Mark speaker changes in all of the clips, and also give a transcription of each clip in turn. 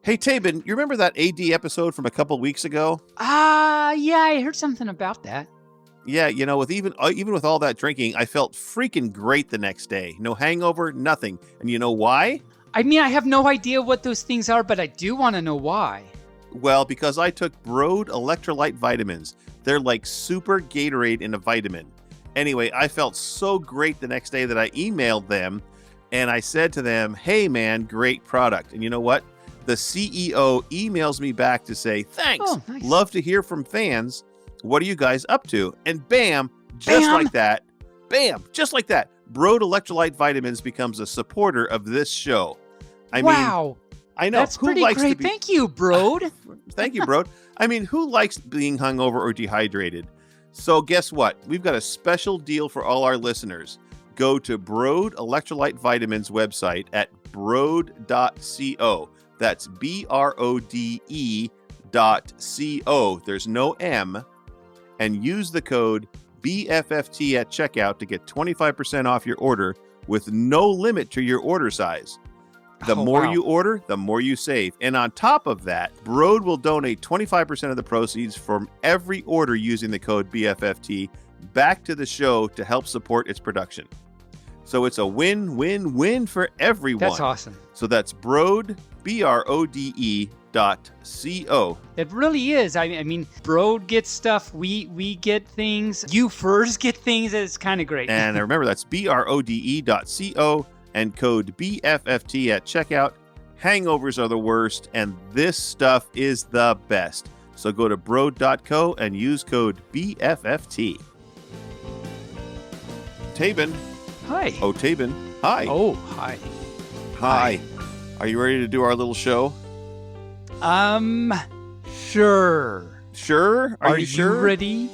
Speaker 1: Hey, Taebyn, you remember that AD episode from a couple weeks ago?
Speaker 2: Yeah, I heard something about that.
Speaker 1: Yeah, with even with all that drinking, I felt freaking great the next day. No hangover, nothing. And you know why?
Speaker 2: I mean, I have no idea what those things are, but I do want to know why.
Speaker 1: Well, because I took Broad electrolyte vitamins. They're like super Gatorade in a vitamin. Anyway, I felt so great the next day that I emailed them and I said to them, hey man, great product. And you know what? The CEO emails me back to say, thanks.
Speaker 2: Oh, nice.
Speaker 1: Love to hear from fans. What are you guys up to? And bam, just like that, Broad electrolyte vitamins becomes a supporter of this show.
Speaker 2: Wow.
Speaker 1: I know.
Speaker 2: That's pretty great. Thank you, Broad.
Speaker 1: Thank you, Broad. I mean, who likes being hungover or dehydrated? So guess what? We've got a special deal for all our listeners. Go to Broad Electrolyte Vitamins website at broad.co. That's BRODE.co. There's no M. And use the code BFFT at checkout to get 25% off your order with no limit to your order size. The more you order, the more you save. And on top of that, Broad will donate 25% of the proceeds from every order using the code BFFT back to the show to help support its production. So it's a win-win-win for everyone.
Speaker 2: That's awesome.
Speaker 1: So that's Broad, BRODE.co.
Speaker 2: It really is. I mean, Broad gets stuff. We get things. You first get things. It's kind of great.
Speaker 1: And remember, that's BRODE.co. and code BFFT at checkout. Hangovers are the worst, and this stuff is the best. So go to broad.co and use code BFFT. Taebyn.
Speaker 2: Hi.
Speaker 1: Oh, Taebyn. Hi.
Speaker 2: Oh, hi.
Speaker 1: Hi. Are you ready to do our little show?
Speaker 2: Sure.
Speaker 1: Sure? Are you sure?
Speaker 2: Are you ready?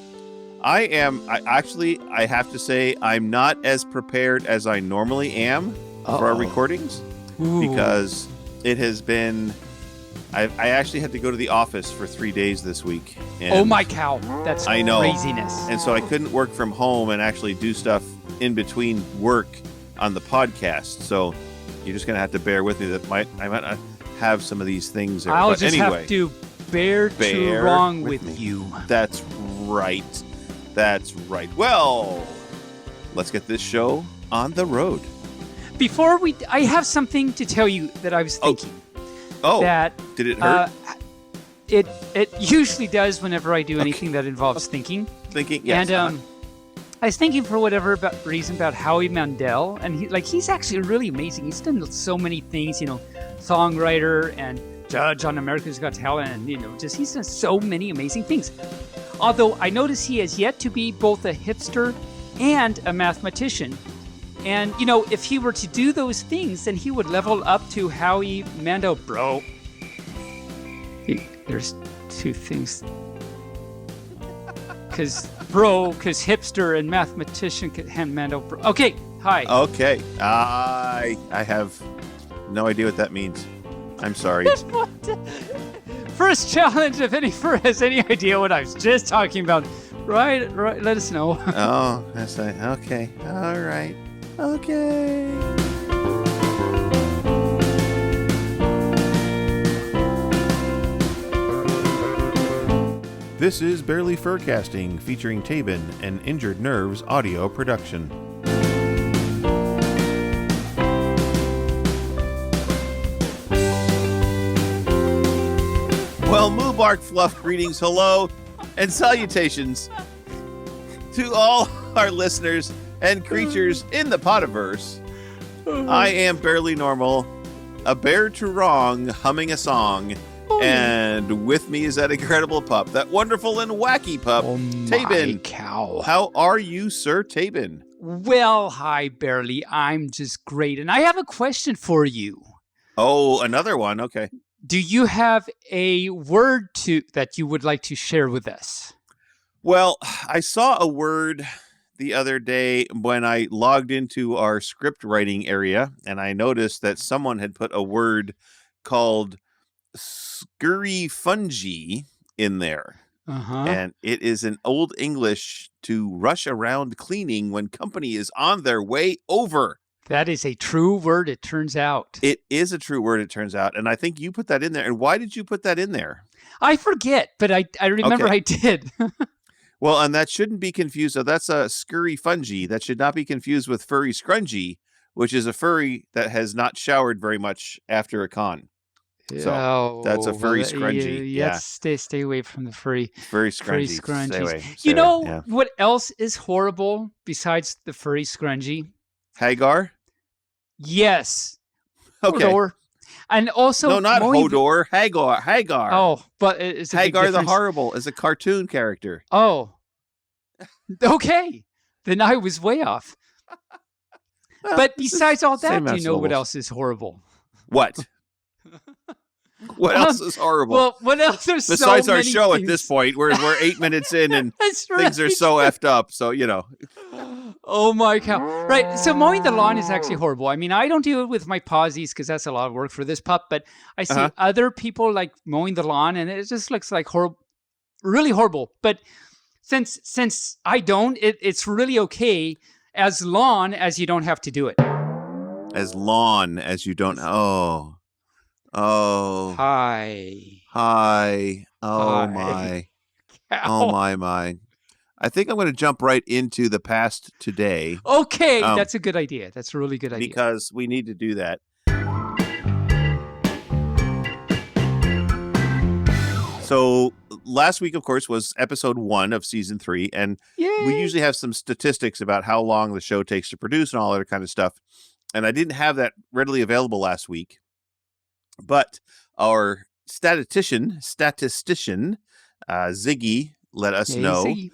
Speaker 1: I am. I have to say, I'm not as prepared as I normally am for our recordings.
Speaker 2: Ooh.
Speaker 1: Because it has been... I actually had to go to the office for 3 days this week. And
Speaker 2: oh my cow. That's
Speaker 1: I know.
Speaker 2: Craziness.
Speaker 1: And so I couldn't work from home and actually do stuff in between work on the podcast. So you're just going to have to bear with me that I might not have some of these things there.
Speaker 2: I'll
Speaker 1: but
Speaker 2: just
Speaker 1: anyway,
Speaker 2: have to bear wrong with you.
Speaker 1: That's right. That's right. Well, let's get this show on the road.
Speaker 2: Before I have something to tell you that I was thinking.
Speaker 1: Oh,
Speaker 2: that,
Speaker 1: did it hurt?
Speaker 2: It usually does whenever I do anything that involves thinking.
Speaker 1: Thinking, yes.
Speaker 2: And I was thinking for whatever reason about Howie Mandel, and he's actually really amazing. He's done so many things, songwriter and judge on America's Got Talent, and he's done so many amazing things. Although I notice he has yet to be both a hipster and a mathematician. And, if he were to do those things, then he would level up to Howie Mandel, bro. There's two things. Because hipster and mathematician, and Mandel, bro. Okay, hi.
Speaker 1: Okay. I have no idea what that means. I'm sorry.
Speaker 2: First challenge, if any has any idea what I was just talking about, right, let us know.
Speaker 1: Oh, that's right. Okay. All right. Okay. This is Barely Furcasting, featuring Taebyn and Injured Nerves audio production. Well, Moobarkfluff greetings, hello, and salutations to all our listeners and creatures in the Podiverse. I am Barely Normal, a bear to wrong, humming a song, and with me is that incredible pup, that wonderful and wacky pup, Taebyn.
Speaker 2: My cow.
Speaker 1: How are you, Sir Taebyn?
Speaker 2: Well, hi, Barely. I'm just great, and I have a question for you.
Speaker 1: Oh, another one. Okay.
Speaker 2: Do you have a word that you would like to share with us?
Speaker 1: Well, I saw a word the other day when I logged into our script writing area, and I noticed that someone had put a word called scurryfunge in there.
Speaker 2: Uh-huh.
Speaker 1: And it is an old English to rush around cleaning when company is on their way over.
Speaker 2: That is a true word, it turns out.
Speaker 1: It is a true word, it turns out. And I think you put that in there. And why did you put that in there?
Speaker 2: I forget, but I remember I did.
Speaker 1: Well, and that shouldn't be confused. So that's a scurryfunge. That should not be confused with furry scrungy, which is a furry that has not showered very much after a con. So that's a furry scrungy. Yeah.
Speaker 2: Stay away from the furry
Speaker 1: scrungies.
Speaker 2: Stay away.
Speaker 1: Yeah.
Speaker 2: What else is horrible besides the furry scrungy?
Speaker 1: Hagar?
Speaker 2: Yes.
Speaker 1: Okay.
Speaker 2: Hodor. And also
Speaker 1: no, not Hodor. Hagar.
Speaker 2: Oh, but it's
Speaker 1: Hagar the Horrible is a cartoon character.
Speaker 2: Oh. Okay. Then I was way off. Well, but besides all that, do you know what else is horrible?
Speaker 1: What? What else is horrible?
Speaker 2: Well, what else? There's
Speaker 1: besides
Speaker 2: so
Speaker 1: our
Speaker 2: many
Speaker 1: show
Speaker 2: things.
Speaker 1: At this point, we're 8 minutes in and
Speaker 2: right.
Speaker 1: Things are so effed up. So,
Speaker 2: Oh my cow. Right. So mowing the lawn is actually horrible. I mean, I don't do it with my pawsies because that's a lot of work for this pup, but I see other people like mowing the lawn and it just looks like horrible, really horrible. But since I don't, it's really okay as long as you don't have to do it.
Speaker 1: As long as you don't. Oh.
Speaker 2: Hi.
Speaker 1: Oh,
Speaker 2: Hi.
Speaker 1: my. Oh, my. I think I'm going to jump right into the past today.
Speaker 2: Okay. That's a good idea. That's a really good idea.
Speaker 1: Because we need to do that. So last week, of course, was episode 1 of season 3. And we usually have some statistics about how long the show takes to produce and all that kind of stuff. And I didn't have that readily available last week. But our statistician, Ziggy, let us know
Speaker 2: Ziggy.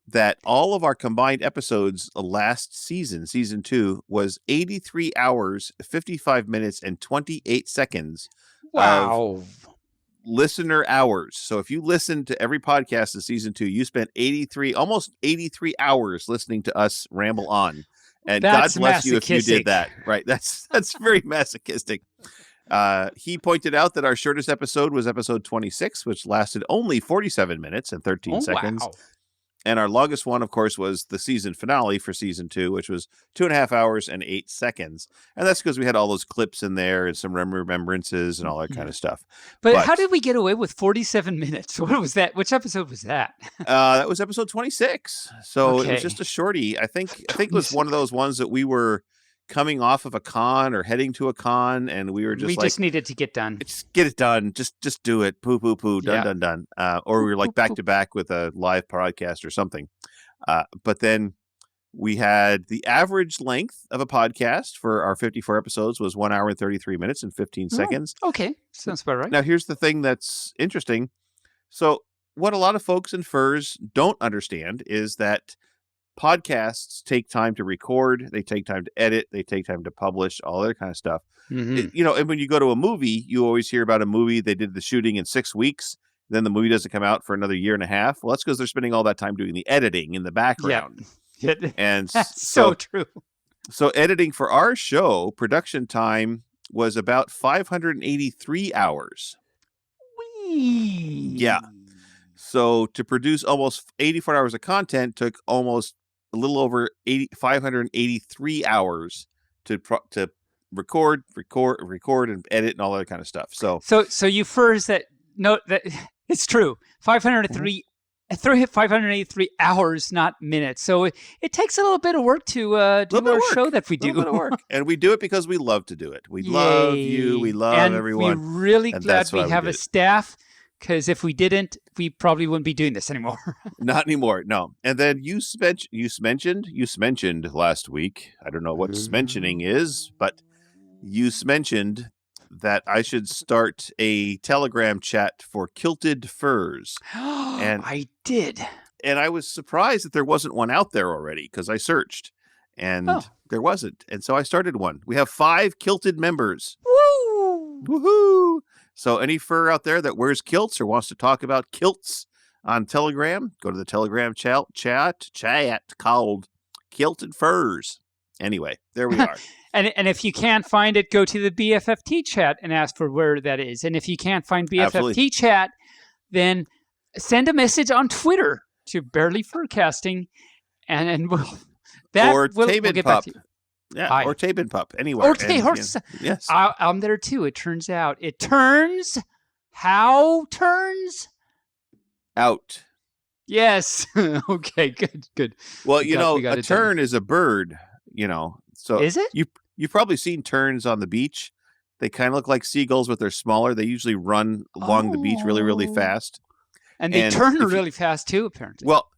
Speaker 1: that all of our combined episodes last season, season 2, was 83 hours, 55 minutes, and 28 seconds.
Speaker 2: Wow.
Speaker 1: Of listener hours. So if you listen to every podcast in season 2, you spent almost 83 hours listening to us ramble on. And
Speaker 2: that's
Speaker 1: God bless you if you did that. Right. That's very masochistic. He pointed out that our shortest episode was episode 26, which lasted only 47 minutes and 13 seconds.
Speaker 2: Wow.
Speaker 1: And our longest one, of course, was the season finale for season 2, which was 2.5 hours and 8 seconds. And that's because we had all those clips in there and some remembrances and all that kind of stuff.
Speaker 2: But how did we get away with 47 minutes? What was that? Which episode was that?
Speaker 1: That was episode 26. So it was just a shorty. I think it was one of those ones that we were coming off of a con or heading to a con, and we were just
Speaker 2: just needed to get done.
Speaker 1: Just get it done. Just do it. Poo, done. Or we were like back to back with a live podcast or something. But then we had the average length of a podcast for our 54 episodes was 1 hour and 33 minutes and 15 seconds.
Speaker 2: Okay. Sounds about right.
Speaker 1: Now, here's the thing that's interesting. So what a lot of folks in furs don't understand is that podcasts take time to record, they take time to edit, they take time to publish, all that kind of stuff.
Speaker 2: Mm-hmm.
Speaker 1: And when you go to a movie, you always hear about a movie, they did the shooting in 6 weeks, then the movie doesn't come out for another year and a half. Well, that's because they're spending all that time doing the editing in the background.
Speaker 2: Yeah.
Speaker 1: And
Speaker 2: that's so true.
Speaker 1: So editing for our show, production time was about 583 hours.
Speaker 2: Whee!
Speaker 1: Yeah. So to produce almost 84 hours of content took almost a little over 583 hours to record and edit and all that kind of stuff. So
Speaker 2: you furs that it's true. 583 hours, not minutes. So it takes a little bit of work to do our show that we do.
Speaker 1: A little bit of work. And we do it because we love to do it. We love you. We love everyone.
Speaker 2: We're really glad we have a staff. Because if we didn't, we probably wouldn't be doing this anymore. Not
Speaker 1: anymore, no. And then you mentioned last week, I don't know what mentioning is, but you mentioned that I should start a Telegram chat for kilted furs. And
Speaker 2: I did.
Speaker 1: And I was surprised that there wasn't one out there already because I searched and there wasn't. And so I started one. We have 5 kilted members.
Speaker 2: Woo!
Speaker 1: Woohoo! So any fur out there that wears kilts or wants to talk about kilts on Telegram, go to the Telegram chat called Kilted Furs. Anyway, there we are.
Speaker 2: And if you can't find it, go to the BFFT chat and ask for where that is. And if you can't find BFFT chat, then send a message on Twitter to Barely Furcasting, and we'll get back to you.
Speaker 1: Yeah,
Speaker 2: Hi.
Speaker 1: or Taebyn pup, anywhere.
Speaker 2: Or horse.
Speaker 1: Yes.
Speaker 2: I'm there too. It turns out. It turns. How turns?
Speaker 1: Out.
Speaker 2: Yes. Okay, good.
Speaker 1: Well,
Speaker 2: We got
Speaker 1: a
Speaker 2: it done.
Speaker 1: tern is a bird, So
Speaker 2: Is it?
Speaker 1: You've probably seen terns on the beach. They kind of look like seagulls, but they're smaller. They usually run along the beach really, really fast.
Speaker 2: And they turn really fast too, apparently.
Speaker 1: Well,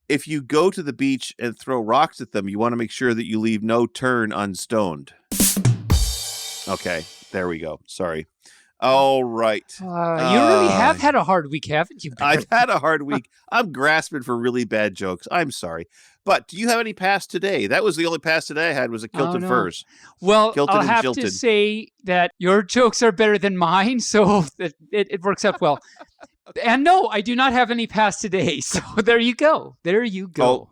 Speaker 1: if you go to the beach and throw rocks at them, you want to make sure that you leave no tern unstoned. Okay, there we go. Sorry. All right.
Speaker 2: You really have had a hard week, haven't you, Barry?
Speaker 1: I've had a hard week. I'm grasping for really bad jokes. I'm sorry. But do you have any past today? That was the only past today I had was a kilted furs.
Speaker 2: Well,
Speaker 1: Kilted
Speaker 2: I'll
Speaker 1: and
Speaker 2: have
Speaker 1: jilted.
Speaker 2: to say that your jokes are better than mine, so it works out well. And no, I do not have any past today. So there you go. There you go.
Speaker 1: Oh.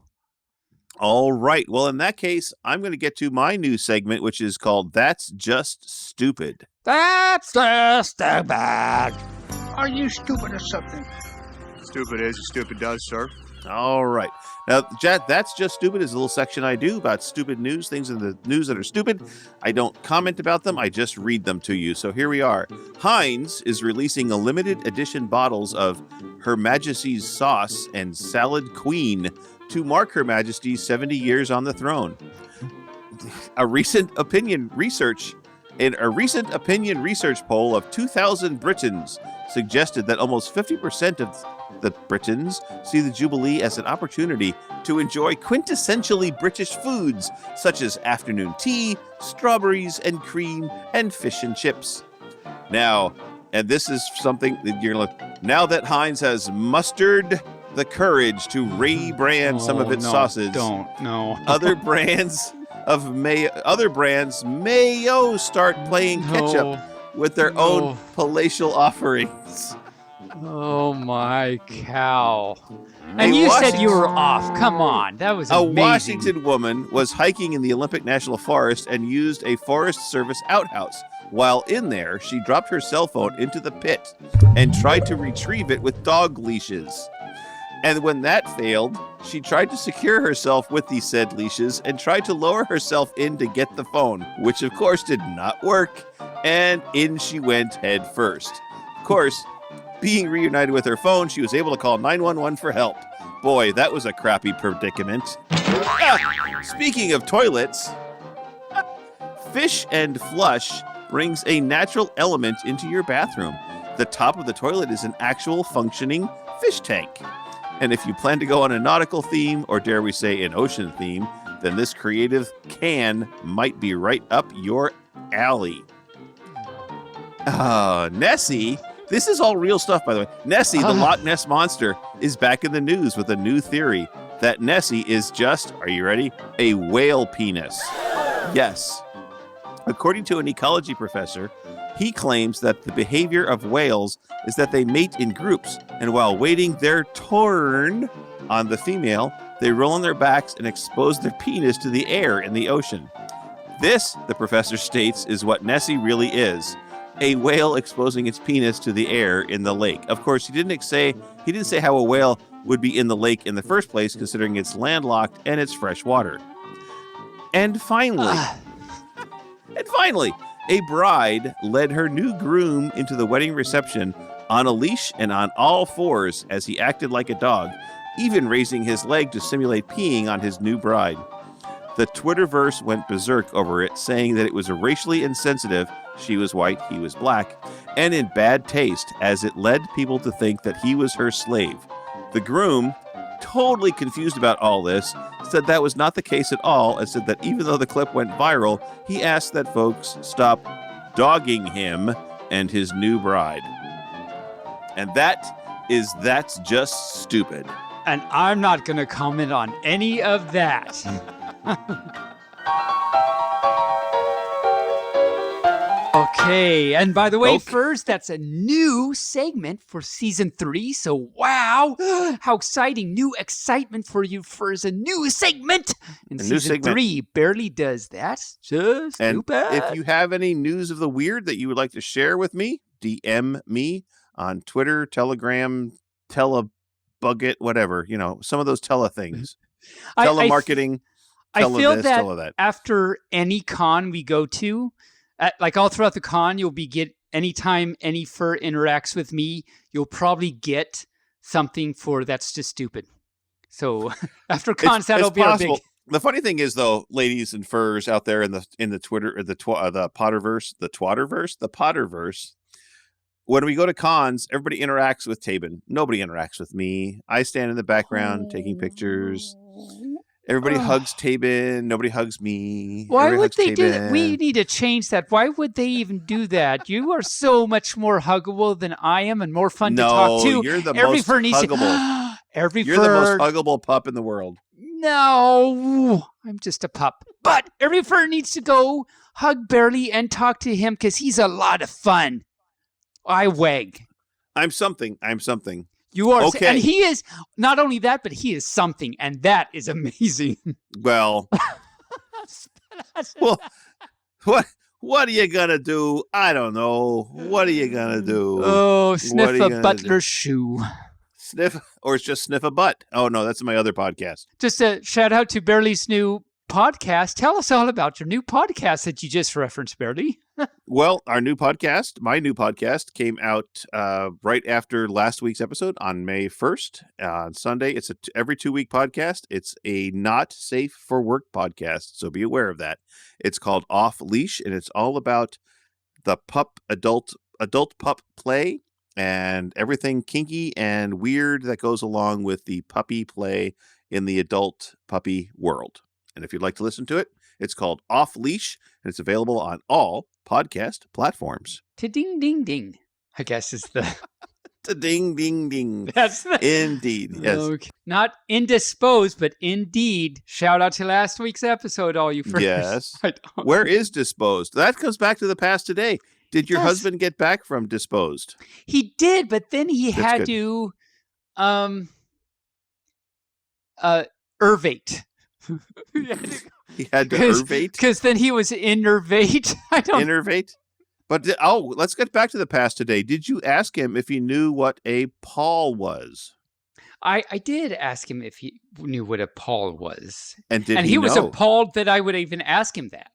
Speaker 1: All right. Well, in that case, I'm going to get to my new segment, which is called That's Just Stupid.
Speaker 2: That's just stupid.
Speaker 3: Are you stupid or something?
Speaker 4: Stupid is, stupid does, sir.
Speaker 1: All right. Now, That's Just Stupid is a little section I do about stupid news, things in the news that are stupid. I don't comment about them. I just read them to you. So here we are. Heinz is releasing a limited edition bottles of Her Majesty's Sauce and Salad Queen to mark Her Majesty's 70 years on the throne. A recent opinion research poll of 2,000 Britons suggested that almost 50% of the Britons see the Jubilee as an opportunity to enjoy quintessentially British foods such as afternoon tea, strawberries and cream, and fish and chips. Now, and this is something that you're like, now that Heinz has mustered the courage to rebrand some of its sauces. Other brands may start playing ketchup with their own palatial offerings.
Speaker 2: Oh my cow. And you said you were off. Come on. That was amazing.
Speaker 1: A Washington woman was hiking in the Olympic National Forest and used a Forest Service outhouse. While in there, she dropped her cell phone into the pit and tried to retrieve it with dog leashes. And when that failed, she tried to secure herself with these said leashes and tried to lower herself in to get the phone, which of course did not work, and in she went head first. Of course, being reunited with her phone, she was able to call 911 for help. Boy, that was a crappy predicament. Speaking of toilets, Fish and Flush brings a natural element into your bathroom. The top of the toilet is an actual functioning fish tank. And if you plan to go on a nautical theme, or dare we say an ocean theme, then this creative can might be right up your alley. Nessie, this is all real stuff, by the way. Nessie, the Loch Ness Monster, is back in the news with a new theory that Nessie is just, are you ready, a whale penis. Yes. According to an ecology professor, he claims that the behavior of whales is that they mate in groups, and while waiting their turn on the female, they roll on their backs and expose their penis to the air in the ocean. This, the professor states, is what Nessie really is. A whale exposing its penis to the air in the lake. Of course, he didn't say how a whale would be in the lake in the first place, considering it's landlocked and it's fresh water. And finally, a bride led her new groom into the wedding reception on a leash and on all fours as he acted like a dog, even raising his leg to simulate peeing on his new bride. The Twitterverse went berserk over it, saying that it was racially insensitive, she was white, he was black, and in bad taste, as it led people to think that he was her slave. The groom, totally confused about all this, said that was not the case at all, and said that even though the clip went viral, he asked that folks stop dogging him and his new bride. And that's just stupid.
Speaker 2: And I'm not going to comment on any of that. Okay, and by the way, first, that's a new segment for season 3. So, wow, how exciting! New excitement for you for a new segment. And season 3 barely does that. Just stupid.
Speaker 1: If you have any news of the weird that you would like to share with me, DM me on Twitter, Telegram, Telebuget, whatever. Some of those tele things. Telemarketing.
Speaker 2: I
Speaker 1: tell
Speaker 2: feel
Speaker 1: them this,
Speaker 2: that,
Speaker 1: tell them that.
Speaker 2: after any con we go to, like all throughout the con, anytime any fur interacts with me, you'll probably get something for That's Just Stupid. So after cons, that'll be
Speaker 1: possible.
Speaker 2: our big.
Speaker 1: The funny thing is, though, ladies and furs out there in the Twitter, the Potterverse, the Potterverse. When we go to cons, everybody interacts with Taebyn. Nobody interacts with me. I stand in the background taking pictures. Everybody hugs Taebyn. Nobody hugs me.
Speaker 2: Why
Speaker 1: Everybody
Speaker 2: would
Speaker 1: hugs
Speaker 2: they do
Speaker 1: Taebyn.
Speaker 2: that? We need to change that. Why would they even do that? You are so much more huggable than I am and more fun to talk to.
Speaker 1: No, you're the
Speaker 2: Every
Speaker 1: most
Speaker 2: fur needs
Speaker 1: huggable.
Speaker 2: Every
Speaker 1: You're
Speaker 2: fur.
Speaker 1: the most huggable pup in the world.
Speaker 2: No, I'm just a pup. But every fur needs to go hug Barely and talk to him because he's a lot of fun. I wag.
Speaker 1: I'm something.
Speaker 2: You are.
Speaker 1: Okay.
Speaker 2: And he is not only that, but he is something. And that is amazing.
Speaker 1: Well, what are you going to do? I don't know. What are you going to do?
Speaker 2: Oh,
Speaker 1: What
Speaker 2: sniff
Speaker 1: are you
Speaker 2: a
Speaker 1: gonna
Speaker 2: butler's shoe.
Speaker 1: Sniff, or it's just sniff a butt. Oh, no, that's my other podcast.
Speaker 2: Just a shout out to Barely's new podcast. Tell us all about your new podcast that you just referenced, Barely.
Speaker 1: Well, my new podcast came out right after last week's episode on May 1st on Sunday. It's every 2-week podcast. It's a not safe for work podcast, so be aware of that. It's called Off Leash, and it's all about the adult pup play and everything kinky and weird that goes along with the puppy play in the adult puppy world. And if you'd like to listen to it, it's called Off Leash, and it's available on all podcast platforms.
Speaker 2: Ta-ding, ding, ding. I guess is the...
Speaker 1: Ta-ding, ding, ding.
Speaker 2: That's the...
Speaker 1: Indeed, yes.
Speaker 2: Okay. Not indisposed, but indeed. Shout out to last week's episode, all you friends.
Speaker 1: Yes. Where is disposed? That comes back to the past today. Did your husband get back from disposed?
Speaker 2: He did, but then he
Speaker 1: That's
Speaker 2: had
Speaker 1: good.
Speaker 2: to ervate.
Speaker 1: He had to ervate?
Speaker 2: Because then he was innervate. I don't
Speaker 1: Innervate? But, let's get back to the past today. Did you ask him if he knew what a pawl was?
Speaker 2: I did ask him if he knew what a pawl was.
Speaker 1: And did
Speaker 2: he was
Speaker 1: know?
Speaker 2: appalled that I would even ask him that.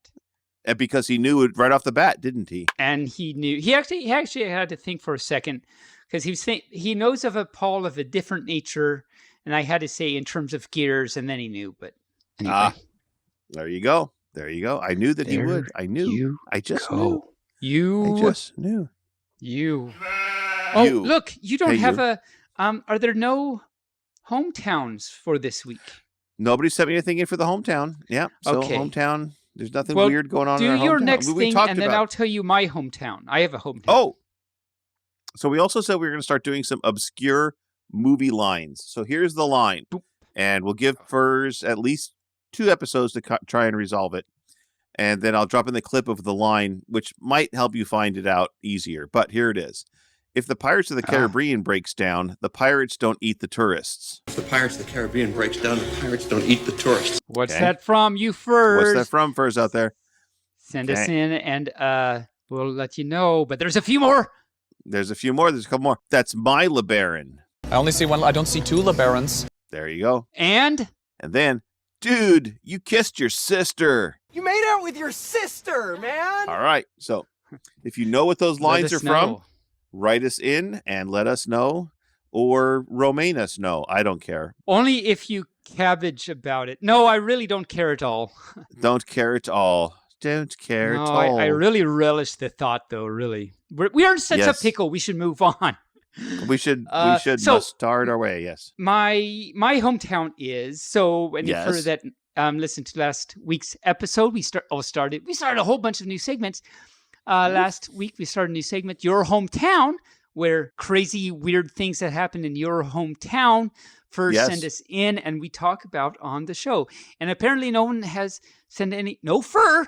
Speaker 1: And because he knew it right off the bat, didn't he?
Speaker 2: And he knew. He actually had to think for a second because he knows of a pawl of a different nature. And I had to say in terms of gears, and then he knew. But anyway.
Speaker 1: There you go. I knew that he would. I knew. I just knew.
Speaker 2: You.
Speaker 1: I just knew.
Speaker 2: You. Oh,
Speaker 1: You.
Speaker 2: look, you don't
Speaker 1: Hey,
Speaker 2: have
Speaker 1: you.
Speaker 2: are there no hometowns for this week?
Speaker 1: Nobody sent me anything in for the hometown. Yeah. So
Speaker 2: Okay.
Speaker 1: hometown, there's nothing
Speaker 2: Well,
Speaker 1: weird going on
Speaker 2: Do
Speaker 1: in our
Speaker 2: your
Speaker 1: hometown.
Speaker 2: next
Speaker 1: We
Speaker 2: thing,
Speaker 1: talked
Speaker 2: and then
Speaker 1: about-
Speaker 2: I'll tell you my hometown. I have a hometown.
Speaker 1: Oh. So we also said we were going to start doing some obscure movie lines. So here's the line.
Speaker 2: Boop.
Speaker 1: And we'll give Furs at least 2 episodes to try and resolve it. And then I'll drop in the clip of the line, which might help you find it out easier. But here it is. If the Pirates of the Caribbean breaks down, the pirates don't eat the tourists.
Speaker 5: If the Pirates of the Caribbean breaks down, the pirates don't eat the tourists.
Speaker 2: What's
Speaker 1: Okay.
Speaker 2: that from, you furs?
Speaker 1: What's that from, Furs out there?
Speaker 2: Send us
Speaker 1: Okay.
Speaker 2: in, and we'll let you know. But there's a few more.
Speaker 1: There's a few more. There's a couple more. That's my LeBaron.
Speaker 6: I only see one. I don't see 2 LeBarons.
Speaker 1: There you go.
Speaker 2: And
Speaker 1: And then, dude, you kissed your sister.
Speaker 7: You made out with your sister, man!
Speaker 1: All right. So if you know what those
Speaker 2: let
Speaker 1: lines
Speaker 2: us
Speaker 1: are from,
Speaker 2: know.
Speaker 1: write us in and let us know, or Romaine us know. I don't care.
Speaker 2: Only if you cabbage about it. No, I really don't care at all.
Speaker 1: Don't care at all. Don't care
Speaker 2: No,
Speaker 1: at all.
Speaker 2: I really relish the thought, though. Really, we are in such a
Speaker 1: Yes.
Speaker 2: pickle. We should move on.
Speaker 1: We should
Speaker 2: so-
Speaker 1: start our way. Yes.
Speaker 2: My hometown is when
Speaker 1: Yes.
Speaker 2: you heard that listened to last week's episode, we started a whole bunch of new segments. Last week we started a new segment, Your Hometown, where crazy weird things that happened in your hometown first
Speaker 1: Yes.
Speaker 2: send us in and we talk about on the show. And apparently no one has sent no fur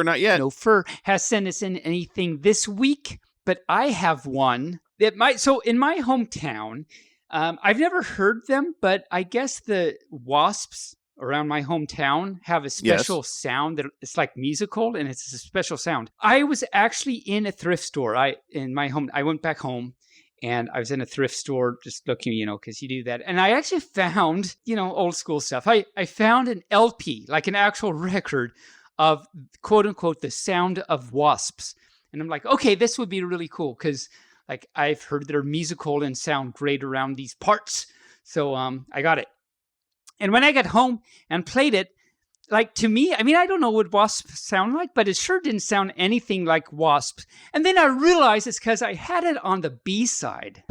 Speaker 1: Not yet.
Speaker 2: no fur has sent us in anything this week, but I have one that might. So in my hometown, I've never heard them, but I guess the wasps around my hometown have a special sound that it's like musical, and it's a special sound. I was actually in a thrift store. I went back home, And I was in a thrift store just looking, because you do that. And I actually found, old school stuff. I found an LP, like an actual record of quote unquote the sound of wasps. And I'm like, okay, this would be really cool because like I've heard they're musical and sound great around these parts. So I got it. And when I got home and played it, like to me, I mean, I don't know what wasps sound like, but it sure didn't sound anything like wasps. And then I realized it's because I had it on the B side.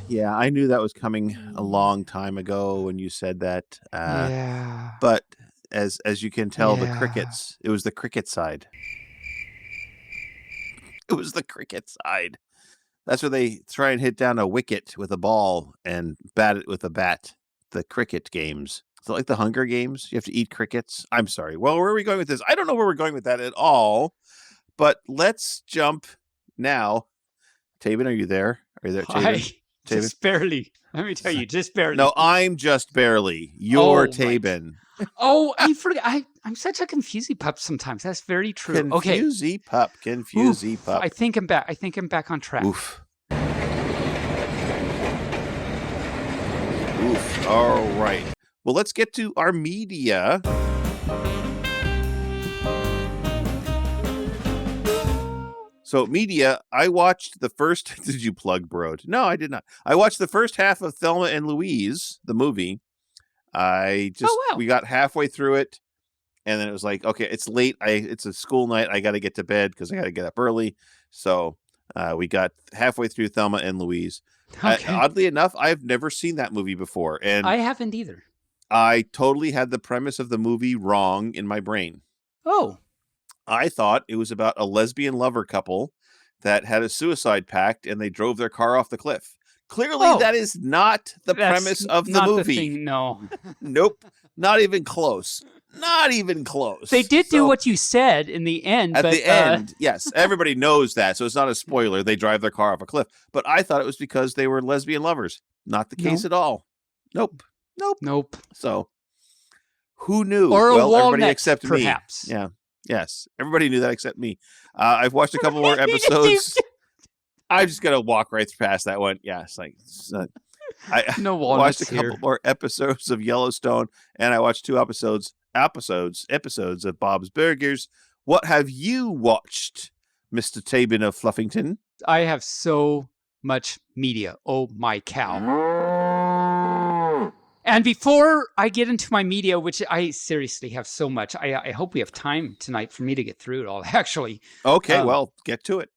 Speaker 1: Yeah, I knew that was coming a long time ago when you said that.
Speaker 2: Yeah.
Speaker 1: But as you can tell, the crickets, it was the cricket side. It was the cricket side. That's where they try and hit down a wicket with a ball and bat it with a bat. The cricket games. Is it like the Hunger Games? You have to eat crickets? I'm sorry. Well, where are we going with this? I don't know where we're going with that at all. But let's jump now. Taebyn, are you there? Are you there, Taebyn?
Speaker 2: Just barely. Let me tell you, just barely.
Speaker 1: No, I'm just barely. You're Taebyn.
Speaker 2: Right. Oh, I forgot. I'm such a confusey pup sometimes. That's very true.
Speaker 1: Confusey pup.
Speaker 2: I think I'm back. I think I'm back on track.
Speaker 1: Oof. All right. Well, let's get to our media. So media, I watched the first. Did you plug Broad? No, I did not. I watched the first half of Thelma and Louise, the movie. We got halfway through it, and then it was like, okay, it's late. It's a school night. I got to get to bed because I got to get up early. So we got halfway through Thelma and Louise.
Speaker 2: Okay.
Speaker 1: Oddly enough, I've never seen that movie before, and
Speaker 2: I haven't either.
Speaker 1: I totally had the premise of the movie wrong in my brain.
Speaker 2: Oh.
Speaker 1: I thought it was about a lesbian lover couple that had a suicide pact and they drove their car off the cliff. Clearly, that is not the premise of the movie.
Speaker 2: No.
Speaker 1: Nope. Not even close. Not even close.
Speaker 2: They did do what you said in the end.
Speaker 1: At the end, yes. Everybody knows that, so it's not a spoiler. They drive their car off a cliff. But I thought it was because they were lesbian lovers. Not the case at all. Nope. So, who knew?
Speaker 2: Or a walnut,
Speaker 1: everybody except
Speaker 2: perhaps.
Speaker 1: me. Yeah. Yes. Everybody knew that except me. I've watched a couple more episodes. I'm just going to walk right past that one. Yeah, I watched a couple more episodes of Yellowstone, and I watched 2 episodes of Bob's Burgers. What have you watched, Mr. Taebyn of Fluffington?
Speaker 2: I have so much media. Oh, my cow. And before I get into my media, which I seriously have so much, I hope we have time tonight for me to get through it all, actually.
Speaker 1: Okay, well, get to it.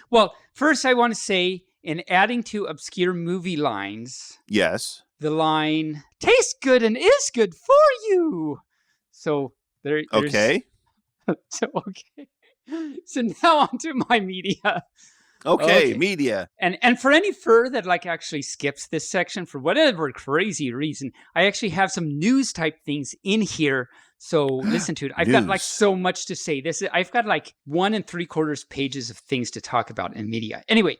Speaker 2: Well, first I want to say, in adding to obscure movie lines,
Speaker 1: yes,
Speaker 2: the line, tastes good and is good for you. So there's...
Speaker 1: Okay.
Speaker 2: Okay. So now on to my media.
Speaker 1: Okay, media.
Speaker 2: And for any fur that actually skips this section for whatever crazy reason, I actually have some news type things in here. So listen to it. I've got so much to say. I've got 1 3/4 pages of things to talk about in media. Anyway,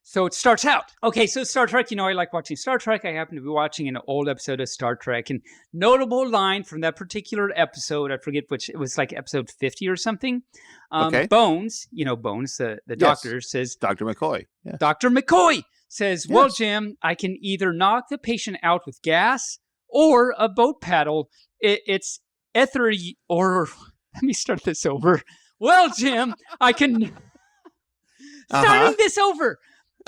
Speaker 2: so it starts out. Okay, so Star Trek, I like watching Star Trek. I happen to be watching an old episode of Star Trek. And notable line from that particular episode, I forget which, it was episode 50 or something.
Speaker 1: Okay.
Speaker 2: Bones, Bones, the doctor says...
Speaker 1: Dr. McCoy. Yes.
Speaker 2: Dr. McCoy says, well, Jim, I can either knock the patient out with gas or a boat paddle. It's ether or... Let me start this over. Well, Jim, I can... Starting this over.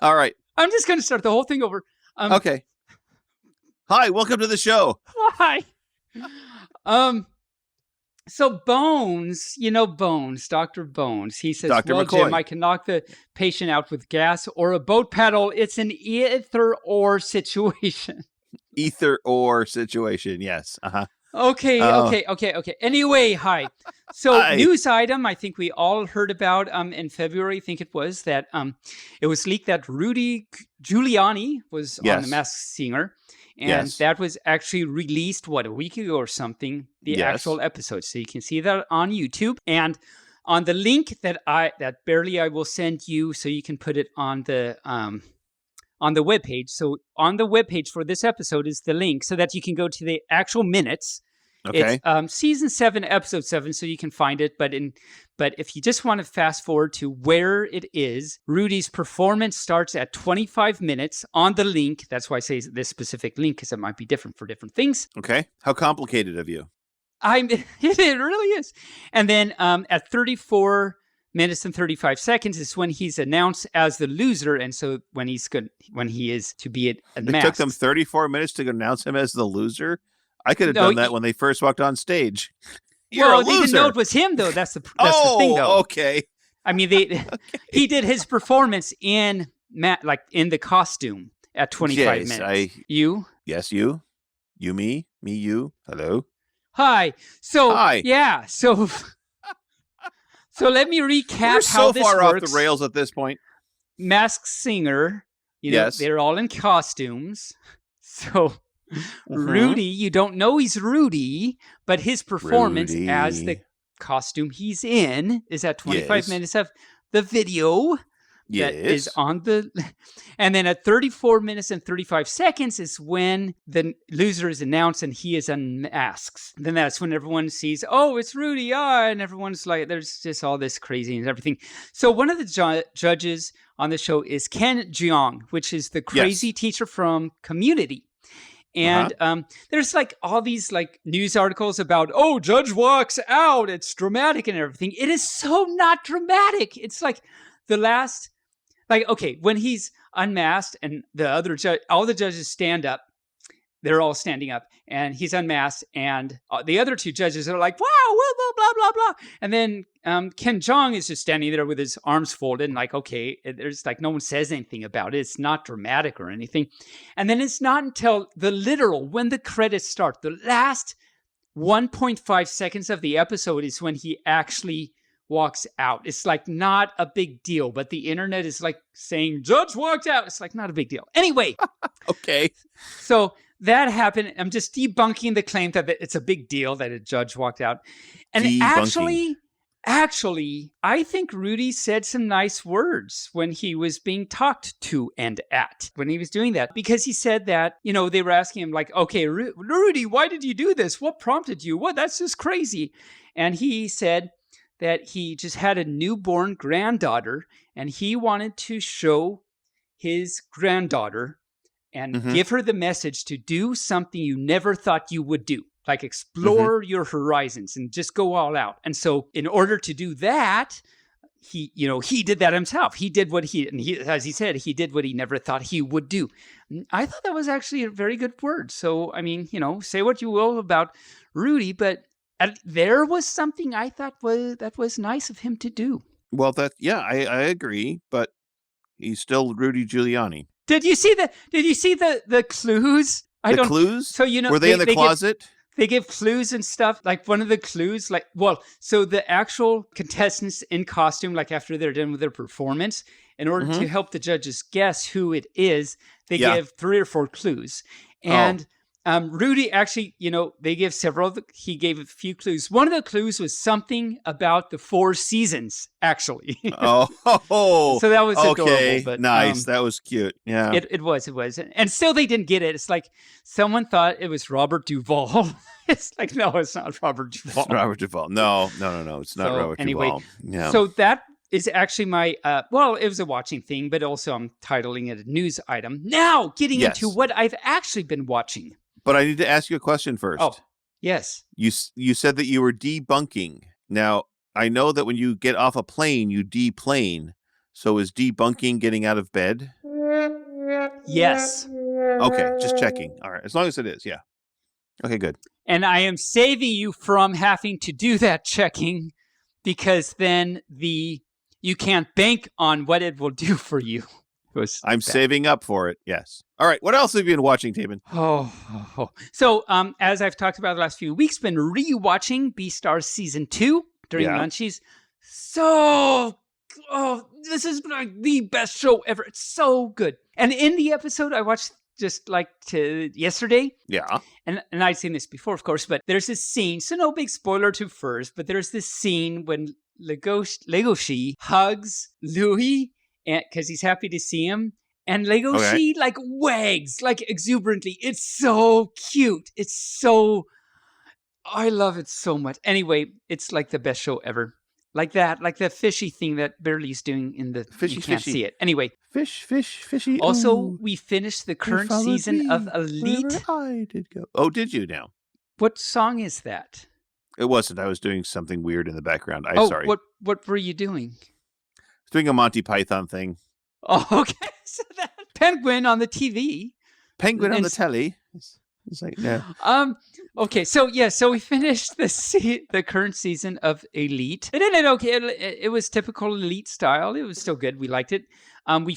Speaker 1: All right.
Speaker 2: I'm just going to start the whole thing over.
Speaker 1: Okay. Hi, welcome to the show.
Speaker 2: Hi. So Bones, Bones, Dr. Bones, he says,
Speaker 1: Dr.
Speaker 2: well,
Speaker 1: McCoy.
Speaker 2: Jim, I can knock the patient out with gas or a boat paddle. It's an either or situation.
Speaker 1: Either or situation, yes. Uh-huh.
Speaker 2: Okay. Anyway, hi. So news item I think we all heard about in February, I think it was, that it was leaked that Rudy Giuliani was on The Masked Singer. And that was actually released, a week ago or something, the actual episode. So you can see that on YouTube. And on the link that I will send you, so you can put it on the webpage. So on the webpage for this episode is the link so that you can go to the actual minutes.
Speaker 1: Okay.
Speaker 2: It's season 7, episode 7, so you can find it. But if you just want to fast forward to where it is, Rudy's performance starts at 25 minutes on the link. That's why I say this specific link, because it might be different for different things.
Speaker 1: Okay. How complicated of you?
Speaker 2: It really is. And then at 34 minutes and 35 seconds is when he's announced as the loser, and so when he is to be unmasked.
Speaker 1: It took them 34 minutes to announce him as the loser. I could have done that when they first walked on stage. You're a loser.
Speaker 2: They didn't know it was him, though. That's the thing, though.
Speaker 1: Okay.
Speaker 2: I mean, he did his performance in the costume at 25 minutes. You?
Speaker 1: Yes, you. You, me, you. Hello.
Speaker 2: Hi. So
Speaker 1: Hi.
Speaker 2: Yeah. So let me recap
Speaker 1: We're
Speaker 2: how this
Speaker 1: far
Speaker 2: works.
Speaker 1: off the rails at this point.
Speaker 2: Masked Singer.
Speaker 1: Yes.
Speaker 2: They're all in costumes. So Rudy, you don't know he's Rudy, but his performance as the costume he's in is at 25 minutes of the video that is on the... And then at 34 minutes and 35 seconds is when the loser is announced and he is unmasked. Then that's when everyone sees, oh, it's Rudy, and everyone's like, there's just all this crazy and everything. So one of the judges on the show is Ken Jeong, which is the crazy teacher from Community. And there's like all these like news articles about, oh, judge walks out, it's dramatic and everything. It is so not dramatic. It's like the last, like, okay, when he's unmasked and the other all the judges stand up, they're all standing up, and he's unmasked, and the other two judges are like, wow, blah, blah, blah, blah. And then Ken Jeong is just standing there with his arms folded and like, okay, there's like no one says anything about it. It's not dramatic or anything. And then it's not until when the credits start, the last 1.5 seconds of the episode is when he actually walks out. It's like not a big deal, but the internet is like saying, judge walked out. It's like not a big deal. Anyway.
Speaker 1: Okay.
Speaker 2: So that happened. I'm just debunking the claim that it's a big deal that a judge walked out. And actually, I think Rudy said some nice words when he was being talked to and at, when he was doing that. Because he said that, they were asking him like, okay, Rudy, why did you do this? What prompted you? What? That's just crazy. And he said that he just had a newborn granddaughter and he wanted to show his granddaughter and give her the message to do something you never thought you would do, like explore your horizons and just go all out. And so in order to do that, he did that himself. He did as he said, he did what he never thought he would do. I thought that was actually a very good word. So, I mean, say what you will about Rudy, but there was something I thought was nice of him to do.
Speaker 1: Well, I agree, but he's still Rudy Giuliani.
Speaker 2: Did you see the clues?
Speaker 1: Clues?
Speaker 2: So
Speaker 1: were they in the closet?
Speaker 2: They give clues and stuff. Like one of the clues, so the actual contestants in costume, like after they're done with their performance, in order to help the judges guess who it is, they give 3 or 4 clues. And Rudy actually, they give several. He gave a few clues. One of the clues was something about the 4 seasons, actually.
Speaker 1: Oh,
Speaker 2: so that was
Speaker 1: okay.
Speaker 2: Adorable. But,
Speaker 1: nice. That was cute. Yeah,
Speaker 2: it was, and still they didn't get it. It's like someone thought it was Robert Duvall. It's like, no, it's not Robert Duvall.
Speaker 1: It's Robert Duvall. No, it's not Robert Duvall. Yeah.
Speaker 2: So that is actually my, it was a watching thing, but also I'm titling it a news item. Now getting into what I've actually been watching.
Speaker 1: But I need to ask you a question first.
Speaker 2: Oh, yes.
Speaker 1: You said that you were debunking. Now, I know that when you get off a plane, you deplane. So is debunking getting out of bed?
Speaker 2: Yes.
Speaker 1: Okay, just checking. All right, as long as it is, yeah. Okay, good.
Speaker 2: And I am saving you from having to do that checking because then you can't bank on what it will do for you.
Speaker 1: I'm saving up for it. Yes. All right. What else have you been watching, Taebyn?
Speaker 2: So, as I've talked about the last few weeks, been rewatching Beastars season 2 during lunchies. This is like the best show ever. It's so good. And in the episode I watched just like yesterday. Yeah. And I'd seen this before, of course, but there's this scene. So no big spoiler to first, but there's this scene when Legoshi hugs Louis because he's happy to see him. And Legoshi wags exuberantly. It's so cute. It's so... I love it so much. Anyway, it's like the best show ever. Like that, like the fishy thing that Barely's doing in the
Speaker 1: Fishy,
Speaker 2: you can't
Speaker 1: fishy.
Speaker 2: see it. Anyway,
Speaker 1: fishy.
Speaker 2: also
Speaker 1: oh,
Speaker 2: we finished the
Speaker 1: you
Speaker 2: current
Speaker 1: followed
Speaker 2: season of
Speaker 1: me
Speaker 2: Elite.
Speaker 1: wherever I did go. Oh, did you now?
Speaker 2: What song is that?
Speaker 1: It wasn't. I was doing something weird in the background. Sorry.
Speaker 2: What were you doing?
Speaker 1: I was doing a Monty Python thing.
Speaker 2: Oh, okay. So that Penguin on the TV.
Speaker 1: Penguin on the telly. It's like, no.
Speaker 2: Okay, so we finished the current season of Elite. It ended okay. It was typical Elite style. It was still good. We liked it. We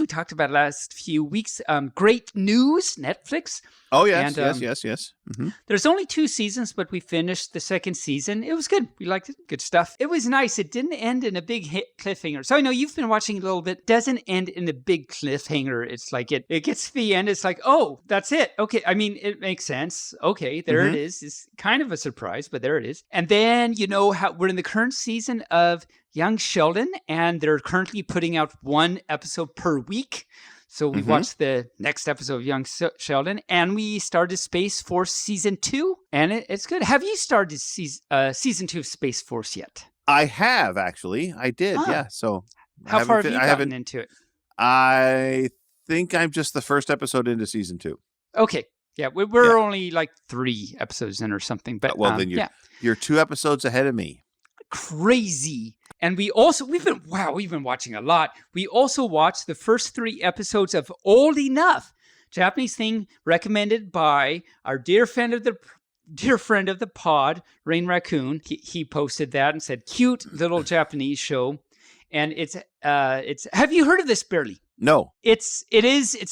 Speaker 2: talked about it last few weeks. Great news, Netflix.
Speaker 1: Oh, yes,
Speaker 2: And,
Speaker 1: yes. Mm-hmm.
Speaker 2: There's only 2 seasons, but we finished the second season. It was good. We liked it. Good stuff. It was nice. It didn't end in a big hit cliffhanger. So I know you've been watching a little bit. Doesn't end in a big cliffhanger. It's like it gets to the end. It's like, oh, that's it. Okay. I mean, it makes sense. Okay, there it is. It's kind of a surprise, but there it is. And then, how we're in the current season of Young Sheldon, and they're currently putting out 1 episode per week. So we watched the next episode of Young Sheldon, and we started Space Force Season 2, and it's good. Have you started Season 2 of Space Force yet?
Speaker 1: I have, actually. I did, yeah. So
Speaker 2: how far have you gotten into it?
Speaker 1: I think I'm just the first episode into Season 2.
Speaker 2: Okay. Yeah, we're only like 3 episodes in or something. But
Speaker 1: then you're 2 episodes ahead of me.
Speaker 2: Crazy. And we've been watching a lot. We also watched the first 3 episodes of Old Enough, Japanese thing recommended by our dear friend of the pod, Rain Raccoon. He posted that and said, cute little Japanese show. And it's have you heard of this, Barely?
Speaker 1: No.
Speaker 2: It's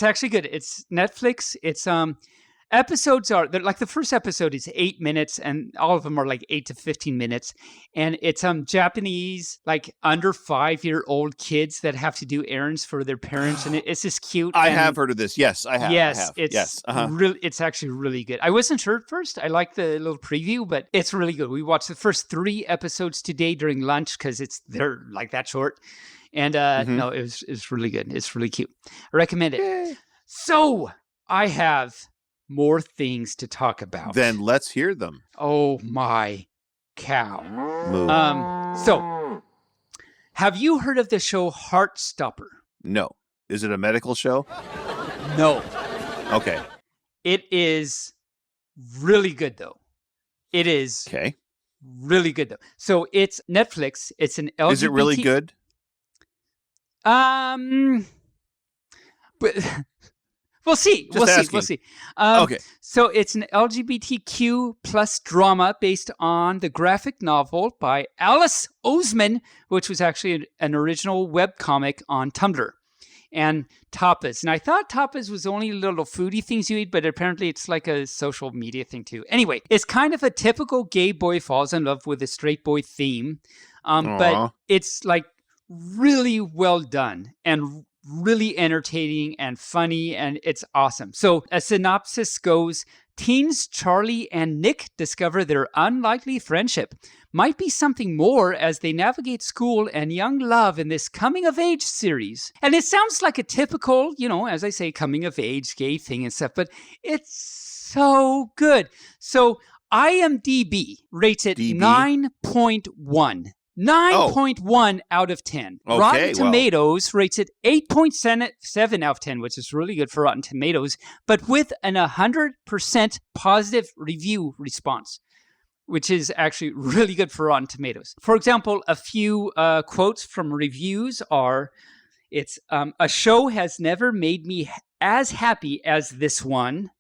Speaker 2: actually good. It's Netflix. It's episodes like the first episode is 8 minutes, and all of them are like 8 to 15 minutes. And it's Japanese, like under 5-year-old kids that have to do errands for their parents, and it's just cute.
Speaker 1: I have heard of this. Yes, I have.
Speaker 2: Yes,
Speaker 1: I have.
Speaker 2: It's actually really good. I wasn't sure at first. I liked the little preview, but it's really good. We watched the first 3 episodes today during lunch because they're like that short. And no, it's really good. It's really cute. I recommend it. Yay. So I have more things to talk about.
Speaker 1: Then let's hear them.
Speaker 2: Oh my cow.
Speaker 1: Move.
Speaker 2: So have you heard of the show Heartstopper?
Speaker 1: No. Is it a medical show?
Speaker 2: No.
Speaker 1: Okay.
Speaker 2: It is really good though. It is really good though. So it's Netflix. It's an LGBT.
Speaker 1: Is it really good?
Speaker 2: But we'll see. We'll see.
Speaker 1: Okay.
Speaker 2: So it's an LGBTQ plus drama based on the graphic novel by Alice Oseman, which was actually an original webcomic on Tumblr. And tapas. And I thought tapas was only little foodie things you eat, but apparently it's like a social media thing too. Anyway, it's kind of a typical gay boy falls in love with a straight boy theme. But it's like really well done and really entertaining and funny, and it's awesome. So a synopsis goes, teens Charlie and Nick discover their unlikely friendship might be something more as they navigate school and young love in this coming-of-age series. And it sounds like a typical, as I say, coming-of-age gay thing and stuff, but it's so good. So IMDb rates it 9.1. 9.1 out of 10.
Speaker 1: Okay,
Speaker 2: Rotten Tomatoes rates it 8.7 out of 10, which is really good for Rotten Tomatoes, but with an 100% positive review response, which is actually really good for Rotten Tomatoes. For example, a few quotes from reviews are, it's a show has never made me as happy as this one.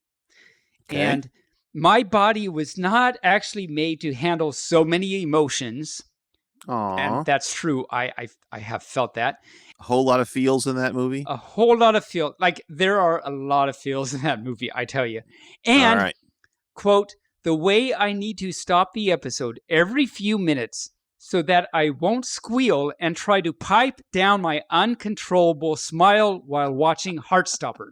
Speaker 2: Okay. And my body was not actually made to handle so many emotions.
Speaker 1: Aww.
Speaker 2: And that's true. I have felt that.
Speaker 1: A whole lot of feels in that movie?
Speaker 2: A whole lot of feels. Like, there are a lot of feels in that movie, I tell you. And, quote, the way I need to stop the episode every few minutes so that I won't squeal and try to pipe down my uncontrollable smile while watching Heartstopper.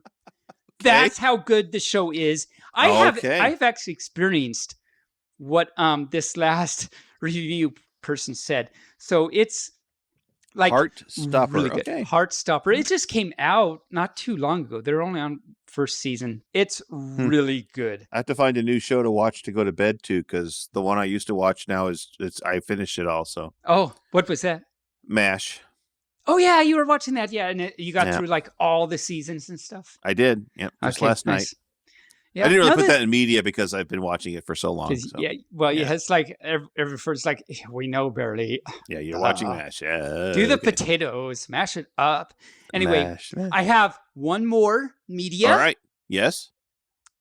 Speaker 2: That's how good the show is. I have actually experienced what this last review person said. So it's Like
Speaker 1: Heartstopper.
Speaker 2: really good.
Speaker 1: Okay.
Speaker 2: Heartstopper. It just came out not too long ago. They're only on first season. It's really good.
Speaker 1: I have to find a new show to watch to go to bed to, because the one I used to watch now I finished it also.
Speaker 2: Oh, what was that?
Speaker 1: MASH.
Speaker 2: Oh yeah, you were watching that. Yeah, and you got through like all the seasons and stuff.
Speaker 1: I did. Yep. Just last night.
Speaker 2: Yeah,
Speaker 1: I didn't really put that in media because I've been watching it for so long. So.
Speaker 2: Yeah, well, yeah, it's like every first like we know barely.
Speaker 1: Yeah, you're watching MASH.
Speaker 2: Do the potatoes, mash it up. Anyway, I have one more media.
Speaker 1: All right. Yes.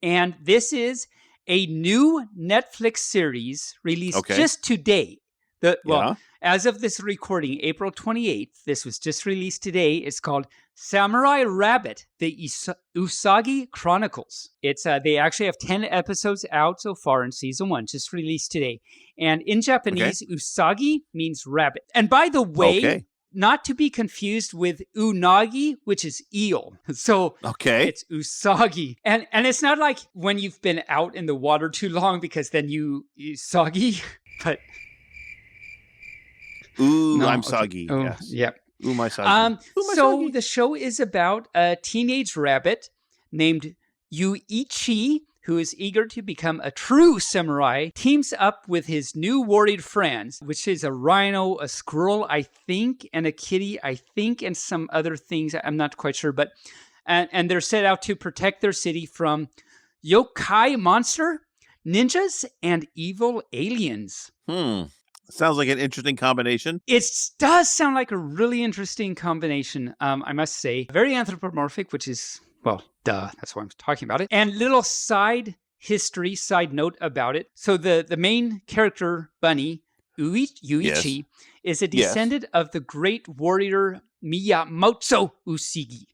Speaker 2: And this is a new Netflix series released just today. As of this recording, April 28th, this was just released today. It's called Samurai Rabbit, the Usagi Chronicles. It's they actually have 10 episodes out so far in season 1, just released today. And in Japanese, Usagi means rabbit. And by the way, not to be confused with unagi, which is eel. So it's usagi. And it's not like when you've been out in the water too long because then you soggy, but...
Speaker 1: Ooh, no, I'm soggy.
Speaker 2: Oh,
Speaker 1: yes.
Speaker 2: Yep.
Speaker 1: Ooh, my soggy.
Speaker 2: So the show is about a teenage rabbit named Yuichi, who is eager to become a true samurai, teams up with his new warrior friends, which is a rhino, a squirrel, I think, and a kitty, I think, and some other things. I'm not quite sure, but and they're set out to protect their city from yokai monster, ninjas, and evil aliens.
Speaker 1: Sounds like an interesting combination.
Speaker 2: It does sound like a really interesting combination, I must say. Very anthropomorphic, which is, well, duh, that's why I'm talking about it. And little side note about it. So the main character, Bunny, Yuichi, is a descendant of the great warrior Miyamoto Usagi,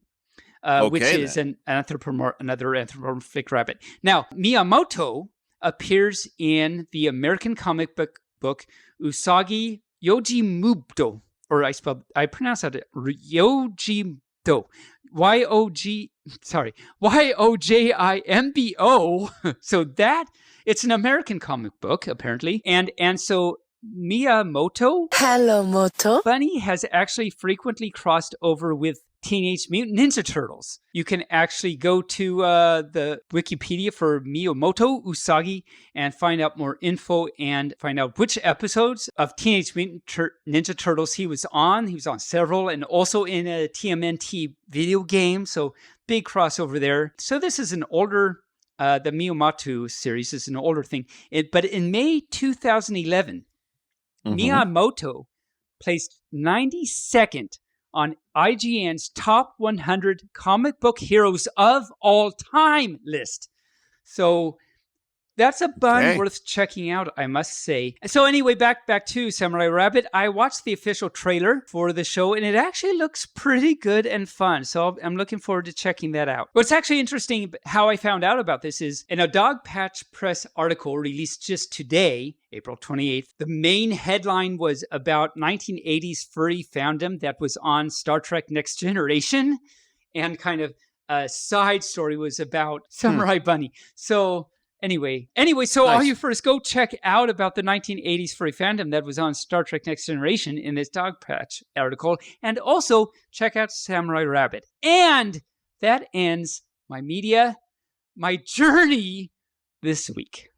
Speaker 2: which is another anthropomorphic rabbit. Now, Miyamoto appears in the American comic book Usagi Yojimbo, or I pronounce that Yojimbo, Yojimbo. So that it's an American comic book apparently, and so Miyamoto, hello Moto, Bunny has actually frequently crossed over with Teenage Mutant Ninja Turtles. You can actually go to the Wikipedia for Miyamoto Usagi and find out more info and find out which episodes of Teenage Mutant Ninja Turtles he was on. He was on several and also in a TMNT video game. So big crossover there. So this is an older, the Miyamoto series is an older thing. But in May 2011, Miyamoto placed 92nd on IGN's top 100 comic book heroes of all time list. So that's a bun worth checking out, I must say. So anyway, back to Samurai Rabbit. I watched the official trailer for the show, and it actually looks pretty good and fun. So I'm looking forward to checking that out. What's actually interesting, how I found out about this is in a Dog Patch Press article released just today, April 28th, the main headline was about 1980s furry fandom that was on Star Trek Next Generation, and kind of a side story was about Samurai Bunny. So Anyway, so all you first go check out about the 1980s furry fandom that was on Star Trek Next Generation in this Dog Patch article, and also check out Samurai Rabbit. And that ends my journey this week.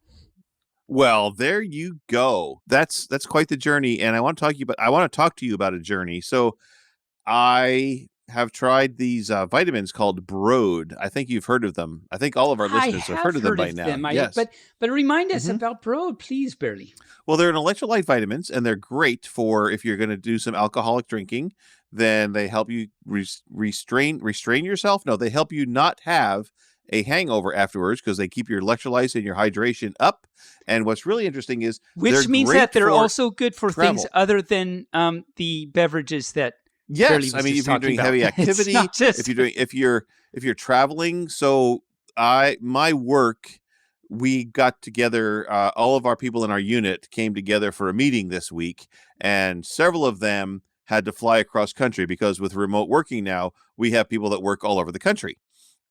Speaker 1: Well, there you go. That's quite the journey, and I want to talk to you about a journey. So I have tried these vitamins called Broad. I think you've heard of them. I think all of our listeners have heard of them by now.
Speaker 2: Yes. But remind us about Broad, please, Barely.
Speaker 1: Well, they're an electrolyte vitamins, and they're great for if you're going to do some alcoholic drinking. Then they help you restrain yourself. No, they help you not have a hangover afterwards because they keep your electrolytes and your hydration up. And what's really interesting is
Speaker 2: which means that they're also good for things other than the beverages that.
Speaker 1: Yes, I mean if you're doing heavy activity, if you're traveling. So my work, we got together. All of our people in our unit came together for a meeting this week, and several of them had to fly across country because with remote working now, we have people that work all over the country,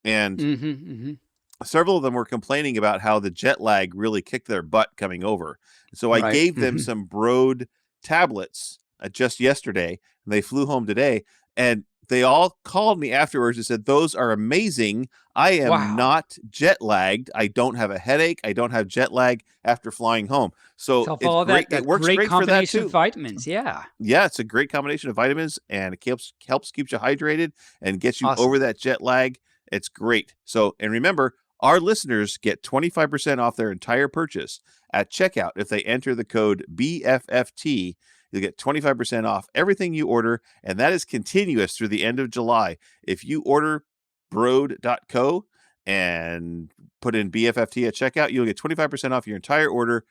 Speaker 1: and several of them were complaining about how the jet lag really kicked their butt coming over. So I gave them some Broad tablets just yesterday, and they flew home today, and they all called me afterwards and said, those are amazing. I am not jet lagged. I don't have a headache. I don't have jet lag after flying home. So
Speaker 2: So
Speaker 1: it's
Speaker 2: all
Speaker 1: great.
Speaker 2: that
Speaker 1: It works
Speaker 2: great
Speaker 1: great for that
Speaker 2: combination
Speaker 1: too.
Speaker 2: of vitamins. Yeah.
Speaker 1: Yeah, it's a great combination of vitamins, and it helps keeps you hydrated and gets you
Speaker 2: Awesome.
Speaker 1: over that jet lag. It's great. So, and remember, our listeners get 25% off their entire purchase at checkout if they enter the code BFFT. You'll get 25% off everything you order, and that is continuous through the end of July. If you order broad.co and put in BFFT at checkout, you'll get 25% off your entire order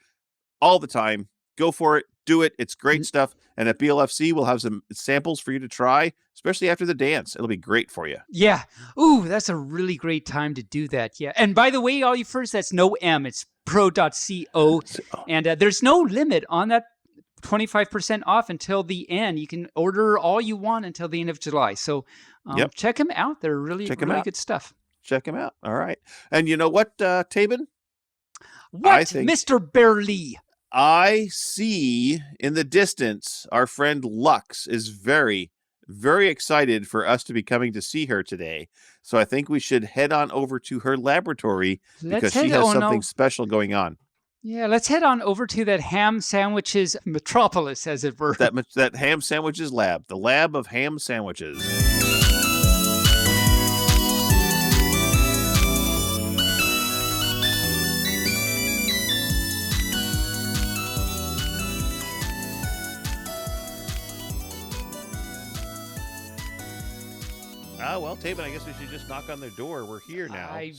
Speaker 1: all the time. Go for it. Do it. It's great stuff. And at BLFC, we'll have some samples for you to try, especially after the dance. It'll be great for you.
Speaker 2: Yeah. Ooh, that's a really great time to do that. Yeah. And by the way, all you first, that's no M. It's pro.co. And there's no limit on that 25% off until the end. You can order all you want until the end of July. So check them out. They're really good stuff.
Speaker 1: Check them out. All right. And you know what, Taebyn?
Speaker 2: What, Mr. Bearly?
Speaker 1: I see in the distance our friend Lux is very, very excited for us to be coming to see her today. So I think we should head on over to her laboratory because she has something special going on.
Speaker 2: Yeah, let's head on over to that ham sandwiches metropolis, as it were.
Speaker 1: That ham sandwiches lab, the lab of ham sandwiches. Well, Taebyn, I guess we should just knock on their door. We're here now.
Speaker 2: I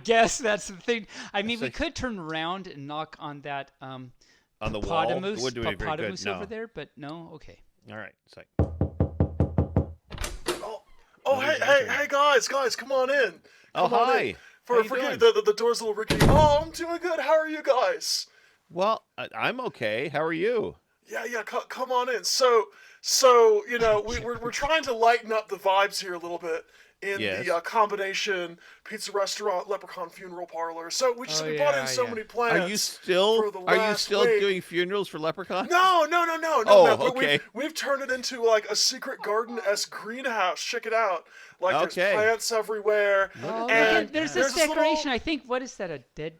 Speaker 2: guess that's the thing. I mean, we could turn around and knock on that
Speaker 1: on the wall.
Speaker 2: It would do it very good. No. Over there, but no. Okay.
Speaker 1: All right. It's like.
Speaker 8: Hey, guys, come on in. Come on
Speaker 1: hi.
Speaker 8: In. Forgive me, the door's a little rickety. Oh, I'm doing good. How are you guys?
Speaker 1: Well, I'm okay. How are you?
Speaker 8: Yeah. Come on in. So you know, we're trying to lighten up the vibes here a little bit in the combination pizza restaurant leprechaun funeral parlor. So we just brought in so many plants.
Speaker 1: Are you still doing funerals for leprechauns?
Speaker 8: No.
Speaker 1: Oh, okay.
Speaker 8: We've turned it into like a secret garden-esque greenhouse. Check it out. Like there's plants everywhere.
Speaker 2: Oh, and there's this decoration. I think, what is that? A dead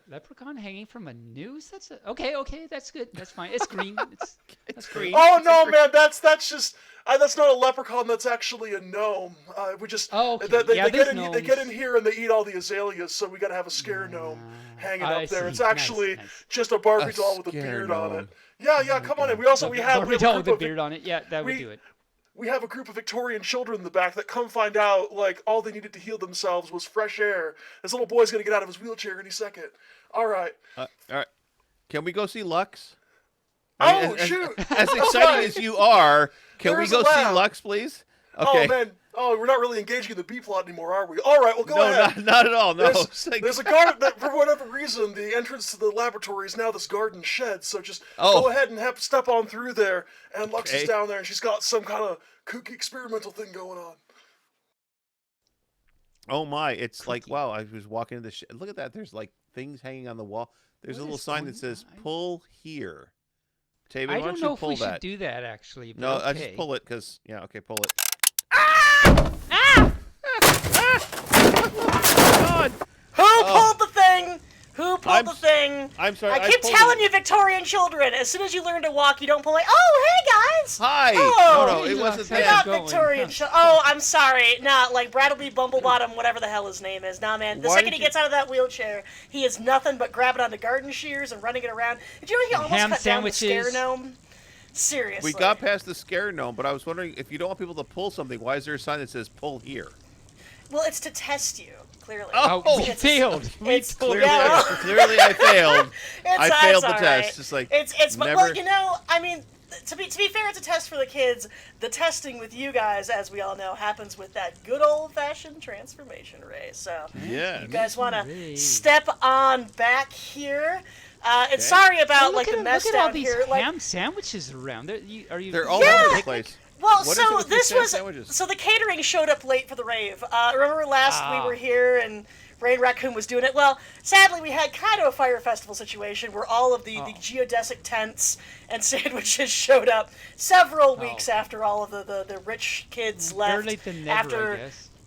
Speaker 2: leprechaun hanging from a noose? That's okay. That's good. That's fine. It's green. That's green.
Speaker 8: Oh no, man! That's just that's not a leprechaun. That's actually a gnome. We just they get in here and they eat all the azaleas. So we got to have a scare gnome hanging up there. It's actually just a Barbie doll with a beard on it. Yeah. Come on in. We have
Speaker 2: Barbie doll with a beard on it. Yeah, that would do it.
Speaker 8: We have a group of Victorian children in the back that come find out, like, all they needed to heal themselves was fresh air. This little boy's going to get out of his wheelchair any second. All right.
Speaker 1: All right. Can we go see Lux?
Speaker 8: Shoot.
Speaker 1: As exciting as you are, can we go see Lux, please? Okay.
Speaker 8: Oh, man. Oh, we're not really engaging in the B plot anymore, are we? All right, well, go ahead.
Speaker 1: No, not at all. No.
Speaker 8: There's a garden that, for whatever reason, the entrance to the laboratory is now this garden shed. So just go ahead and step on through there. And Lux is down there, and she's got some kind of kooky experimental thing going on.
Speaker 1: Oh my! It's like, wow! I was walking in the shed. Look at that. There's like things hanging on the wall. There's a little sign that says "Pull here." Taebyn, why don't you pull that?
Speaker 2: I don't know if we should do that actually. But
Speaker 1: no, I just pull it because pull it.
Speaker 7: God! Who pulled the thing? Who pulled the thing?
Speaker 1: I'm sorry.
Speaker 7: I keep telling you, Victorian children, as soon as you learn to walk, you don't pull like, oh, hey, guys!
Speaker 1: Hi!
Speaker 7: Oh,
Speaker 1: no, it wasn't
Speaker 7: you're
Speaker 1: that.
Speaker 7: not Victorian Oh, I'm sorry. Nah, like Bradley Bumblebottom, whatever the hell his name is. Nah, man, the second he gets out of that wheelchair, he is nothing but grabbing onto garden shears and running it around. Did you know he almost cut down the scare gnome? Seriously.
Speaker 1: We got past the scare gnome, but I was wondering, if you don't want people to pull something, why is there a sign that says "pull here"?
Speaker 7: Well, it's to test you. Clearly.
Speaker 2: We failed.
Speaker 1: Clearly I failed. I failed the test. Just like
Speaker 7: well, you know, I mean, to be fair, it's a test for the kids. The testing with you guys, as we all know, happens with that good old-fashioned transformation ray. So, you guys want to step on back here. And sorry about the mess down here.
Speaker 2: Look at all these ham sandwiches around.
Speaker 1: They're all over the place.
Speaker 7: Well, so the catering showed up late for the rave. Remember last we were here and Rain Raccoon was doing it. Well, sadly, we had kind of a fire festival situation where all of the geodesic tents and sandwiches showed up several weeks after all of the rich kids left after,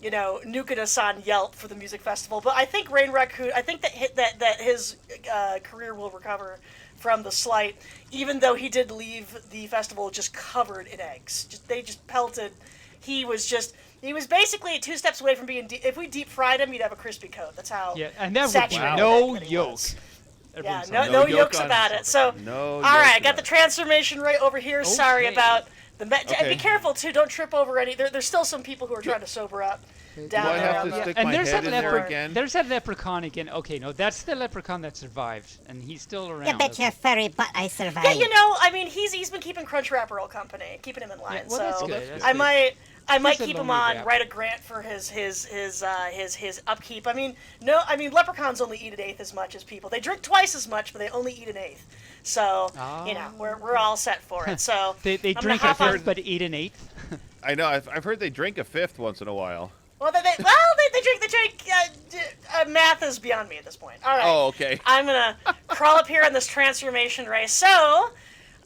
Speaker 7: you know, nuking us on Yelp for the music festival. But I think Rain Raccoon, I think that his career will recover from the slight, even though he did leave the festival just covered in eggs. They just pelted. He was basically 2 steps away from being. If we deep fried him, you'd have a crispy coat. That's how.
Speaker 2: Yeah, and that would be no yolk.
Speaker 7: Yeah, no yolks about it. So, all right, I got the transformation right over here. Okay. Sorry about the. Be careful too. Don't trip over any. There's still some people who are trying to sober up. Down
Speaker 1: Do I have to stick my head in there again?
Speaker 2: There's that leprechaun again. Okay, no, that's the leprechaun that survived, and he's still around.
Speaker 9: You bet your furry butt I survived.
Speaker 7: Yeah, you know, I mean, he's been keeping Crunchwrap Earl company, keeping him in line.
Speaker 2: Yeah, well, that's good. That's
Speaker 7: I
Speaker 2: good.
Speaker 7: I might keep him on, write a grant for his upkeep. I mean, leprechauns only eat an eighth as much as people. They drink twice as much, but they only eat an eighth. So, you know, we're all set for it. So
Speaker 2: they drink a fifth, but eat an eighth.
Speaker 1: I know. I've heard they drink a fifth once in a while.
Speaker 7: Well, they drink. Math is beyond me at this point. All right.
Speaker 1: Oh, okay.
Speaker 7: I'm gonna crawl up here on this transformation race. So,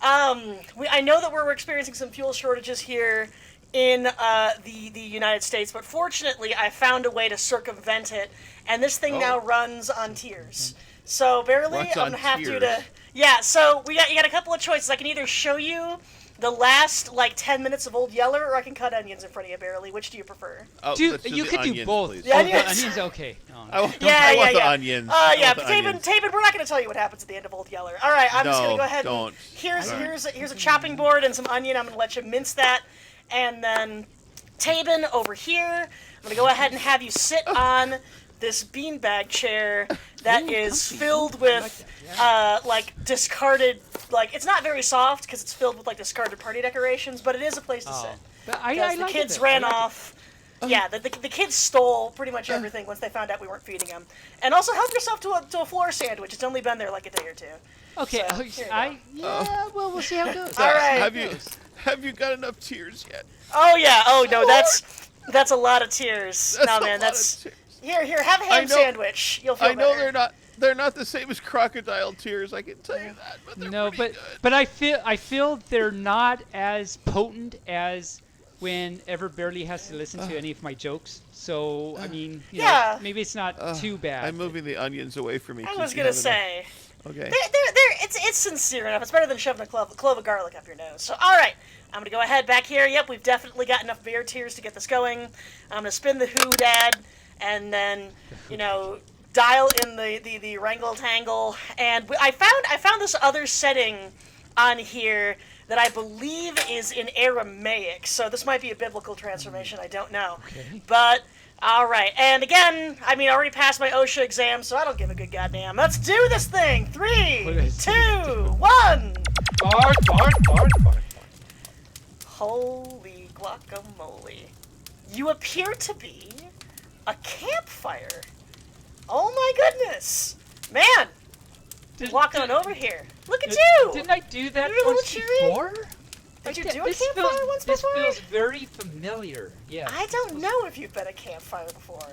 Speaker 7: I know that we're experiencing some fuel shortages here in the United States, but fortunately, I found a way to circumvent it, and this thing now runs on tiers. So, barely, I'm gonna have to. Yeah. So you got a couple of choices. I can either show you the last, 10 minutes of Old Yeller, or I can cut onions in front of you, Barely. Which do you prefer?
Speaker 2: Oh, you could do both.
Speaker 1: Please.
Speaker 2: The onions, okay. No.
Speaker 1: I want the onions.
Speaker 7: Taebyn, we're not going to tell you what happens at the end of Old Yeller. All right, I'm just going to go ahead and here's a chopping board and some onion. I'm going to let you mince that. And then, Taebyn, over here, I'm going to go ahead and have you sit on this beanbag chair that is filled with discarded, it's not very soft because it's filled with discarded party decorations, but it is a place to sit.
Speaker 2: Because
Speaker 7: the kids ran off. Yeah, the kids stole pretty much everything once they found out we weren't feeding them. And also help yourself to a floor sandwich. It's only been there a day or two.
Speaker 2: Okay, well, we'll see how it goes.
Speaker 7: All right.
Speaker 1: Have you got enough tears yet?
Speaker 7: Oh yeah. Oh no, that's a lot of tears. That's Here, have a ham sandwich. You'll feel better.
Speaker 1: I know they're not the same as crocodile tears, I can tell you that. But they're
Speaker 2: but I feel they're not as potent as whenever Barely has to listen to any of my jokes. So I mean, you know, maybe it's not too bad.
Speaker 1: I'm moving the onions away from me.
Speaker 7: I was gonna say.
Speaker 1: Okay.
Speaker 7: It's sincere enough. It's better than shoving a clove of garlic up your nose. So all right, I'm gonna go ahead back here. Yep, we've definitely got enough bear tears to get this going. I'm gonna spin the Who Dad, and then dial in the wrangle tangle. And I found this other setting on here that I believe is in Aramaic. So this might be a biblical transformation. I don't know.
Speaker 2: Okay.
Speaker 7: But all right, and again, I already passed my OSHA exam, so I don't give a good goddamn. Let's do this thing. 3, 2, 1.
Speaker 2: Bark, bark, bark, bark.
Speaker 7: Holy guacamole! You appear to be a campfire. Oh my goodness, man! Walking on over here. Look at you!
Speaker 2: Didn't I do that once before?
Speaker 7: Did you do a campfire once before?
Speaker 2: This feels very familiar. Yeah.
Speaker 7: I don't know if you've been a campfire before.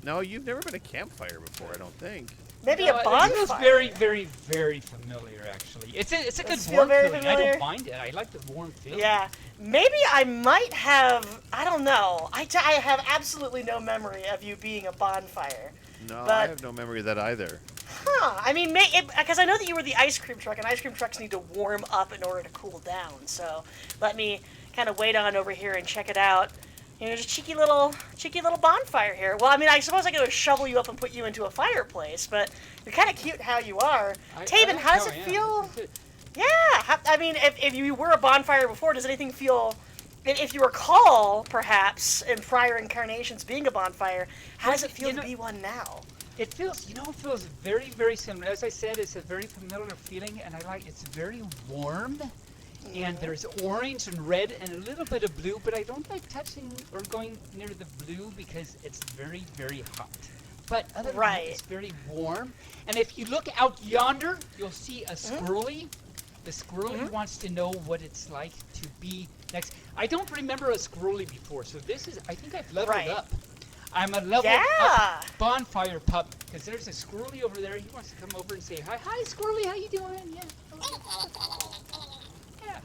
Speaker 1: No, you've never been a campfire before, I don't think.
Speaker 7: Maybe a bonfire.
Speaker 2: It feels very, very, very familiar, actually. It's a good warm feeling. Familiar? I don't mind it. I like the warm feeling.
Speaker 7: Yeah. Maybe I might have, I don't know. I have absolutely no memory of you being a bonfire.
Speaker 1: No, I have no memory of that either.
Speaker 7: Huh. I mean, because I know that you were the ice cream truck, and ice cream trucks need to warm up in order to cool down. So let me kind of wait on over here and check it out. There's a cheeky little bonfire here. Well, I mean, I suppose I could shovel you up and put you into a fireplace, but you're kind of cute how you are. Taebyn, how does it feel? Yeah. I mean, if you were a bonfire before, does anything feel... If you recall, perhaps, in prior incarnations being a bonfire, how does it feel to be one now?
Speaker 2: It feels, it feels very, very similar. As I said, it's a very familiar feeling, and it's very warm. And there's orange and red and a little bit of blue, but I don't like touching or going near the blue because it's very, very hot. But other than that, it's very warm. And if you look out yonder, you'll see a squirrely. The squirrely wants to know what it's like to be next. I don't remember a squirrely before, so this is, I think I've leveled up. I'm a level
Speaker 7: Yeah.
Speaker 2: up bonfire pup because there's a squirrely over there. He wants to come over and say hi. Hi, squirrely. How you doing? Yeah.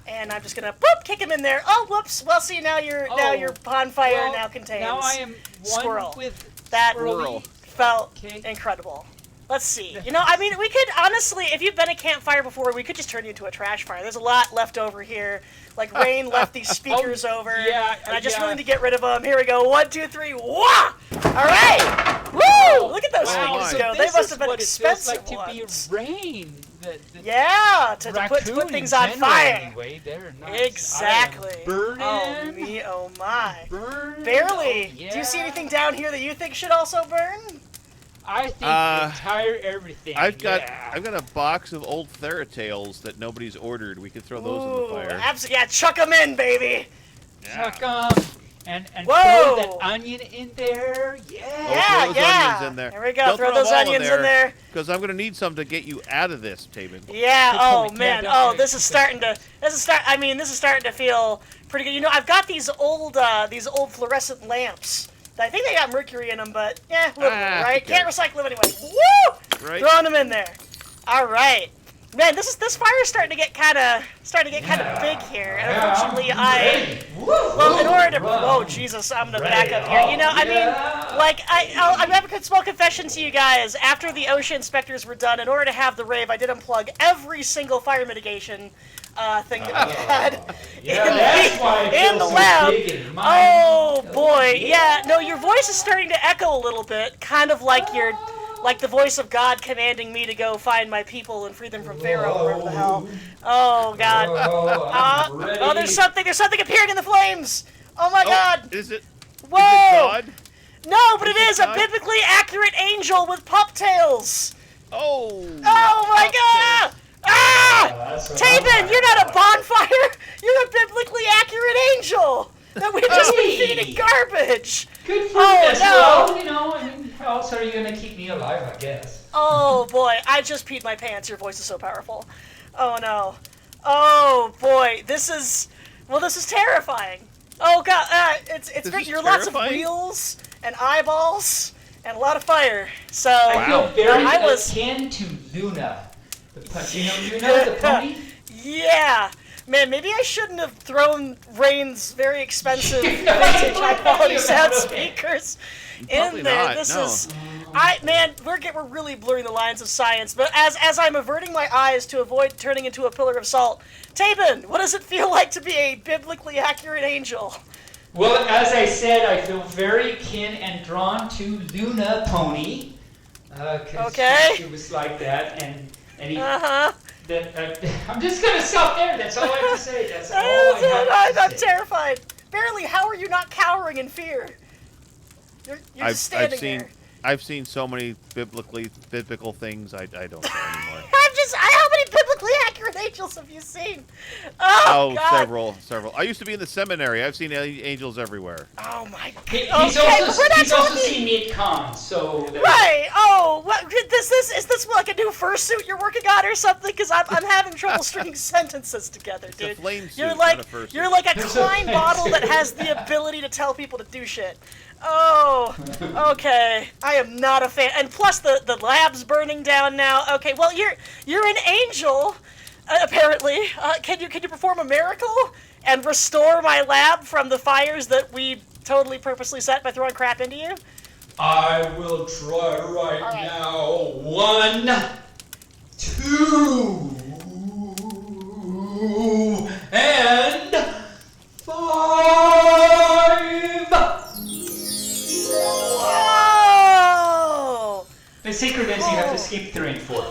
Speaker 7: And I'm just gonna boop kick him in there. Oh, whoops. Well, see now your bonfire now contains
Speaker 2: now I am one
Speaker 7: squirrel.
Speaker 2: with
Speaker 7: That
Speaker 2: squirrel.
Speaker 7: felt incredible. Let's see. You know, I mean, we could honestly, if you've been a campfire before, we could just turn you into a trash fire. There's a lot left over here. Like Rain left these speakers over, and I just really need to get rid of them. Here we go. 1, 2, 3. Wah! All right. Woo! Look at those speakers go. They must have been expensive ones.
Speaker 2: To be Rain.
Speaker 7: Yeah, to put things on fire.
Speaker 2: Anyway, they're nice.
Speaker 7: Exactly.
Speaker 2: Burning.
Speaker 7: Oh me, oh my.
Speaker 2: Burn.
Speaker 7: Barely.
Speaker 2: Oh, yeah.
Speaker 7: Do you see anything down here that you think should also burn?
Speaker 2: I think the entire everything.
Speaker 1: I've got a box of old Theratails that nobody's ordered. We could throw those in the fire.
Speaker 7: Absolutely. Yeah, chuck them in, baby.
Speaker 2: Chuck them. And throw that onion in there. Yeah.
Speaker 1: Throw those onions in there.
Speaker 7: There we go.
Speaker 1: Don't
Speaker 7: throw those onions in there.
Speaker 1: Because I'm going to need some to get you out of this, Taebyn.
Speaker 7: Yeah. Oh man. Oh, this is starting to feel pretty good. You know, I've got these old fluorescent lamps. I think they got mercury in them, but yeah, right?
Speaker 1: Okay.
Speaker 7: Can't recycle them anyway. Woo!
Speaker 1: Right.
Speaker 7: Throwing them in there. All right. Man, this fire is starting to get kind of big here, and unfortunately, in order to oh Jesus, I'm gonna back up here. You know, I mean, like I'm having a small confession to you guys. After the OSHA inspectors were done, in order to have the rave, I did unplug every single fire mitigation thing that we had in the lab. Oh boy, yeah. No, your voice is starting to echo a little bit, kind of like the voice of God commanding me to go find my people and free them from Pharaoh, or whatever the hell. Oh God. There's something appearing in the flames. Oh my God.
Speaker 1: Is it?
Speaker 7: Whoa.
Speaker 1: Is it God?
Speaker 7: No, but it is a biblically accurate angel with pup tails.
Speaker 1: Oh.
Speaker 7: Oh my God. Taebyn, you're not a bonfire. You're a biblically accurate angel that we've just been feeding garbage.
Speaker 2: Good for us. Well, you know, I mean, how else are you going to keep me alive, I guess?
Speaker 7: Oh, boy. I just peed my pants. Your voice is so powerful. Oh, no. Oh, boy. This is terrifying. Oh, God. You're lots of wheels and eyeballs and a lot of fire. So,
Speaker 2: I feel very akin to Luna. You know Luna, the pony?
Speaker 7: Yeah. Man, maybe I shouldn't have thrown Rain's very expensive vintage high-quality sound speakers in there. We're really blurring the lines of science. But as I'm averting my eyes to avoid turning into a pillar of salt, Taebyn, what does it feel like to be a biblically accurate angel?
Speaker 2: Well, as I said, I feel very kin and drawn to Luna Pony.
Speaker 7: Okay.
Speaker 2: She was like that, and he. I'm just gonna stop there. That's all I have to say. That's all I have to
Speaker 7: I'm
Speaker 2: say.
Speaker 7: terrified. Barely, how are you not cowering in fear? You're just standing there.
Speaker 1: I've seen so many biblical things. I don't know anymore.
Speaker 7: How many biblically accurate angels have you seen? Oh God.
Speaker 1: Several. I used to be in the seminary. I've seen angels everywhere.
Speaker 7: Oh my God.
Speaker 2: He's also seen me at cons, so.
Speaker 7: Right. Oh, what? Is this like a new fursuit you're working on or something? Because I'm having trouble stringing sentences together, dude.
Speaker 1: It's a flame suit,
Speaker 7: you're like
Speaker 1: not a fursuit.
Speaker 7: You're like a Klein bottle that has the ability to tell people to do shit. Oh, okay. I am not a fan. And plus, the lab's burning down now. Okay, well, you're an angel, apparently. Can you perform a miracle and restore my lab from the fires that we totally purposely set by throwing crap into you?
Speaker 2: I will try right now. 1, 2, and 5.
Speaker 7: Whoa!
Speaker 2: The secret is you have to skip 3 and 4.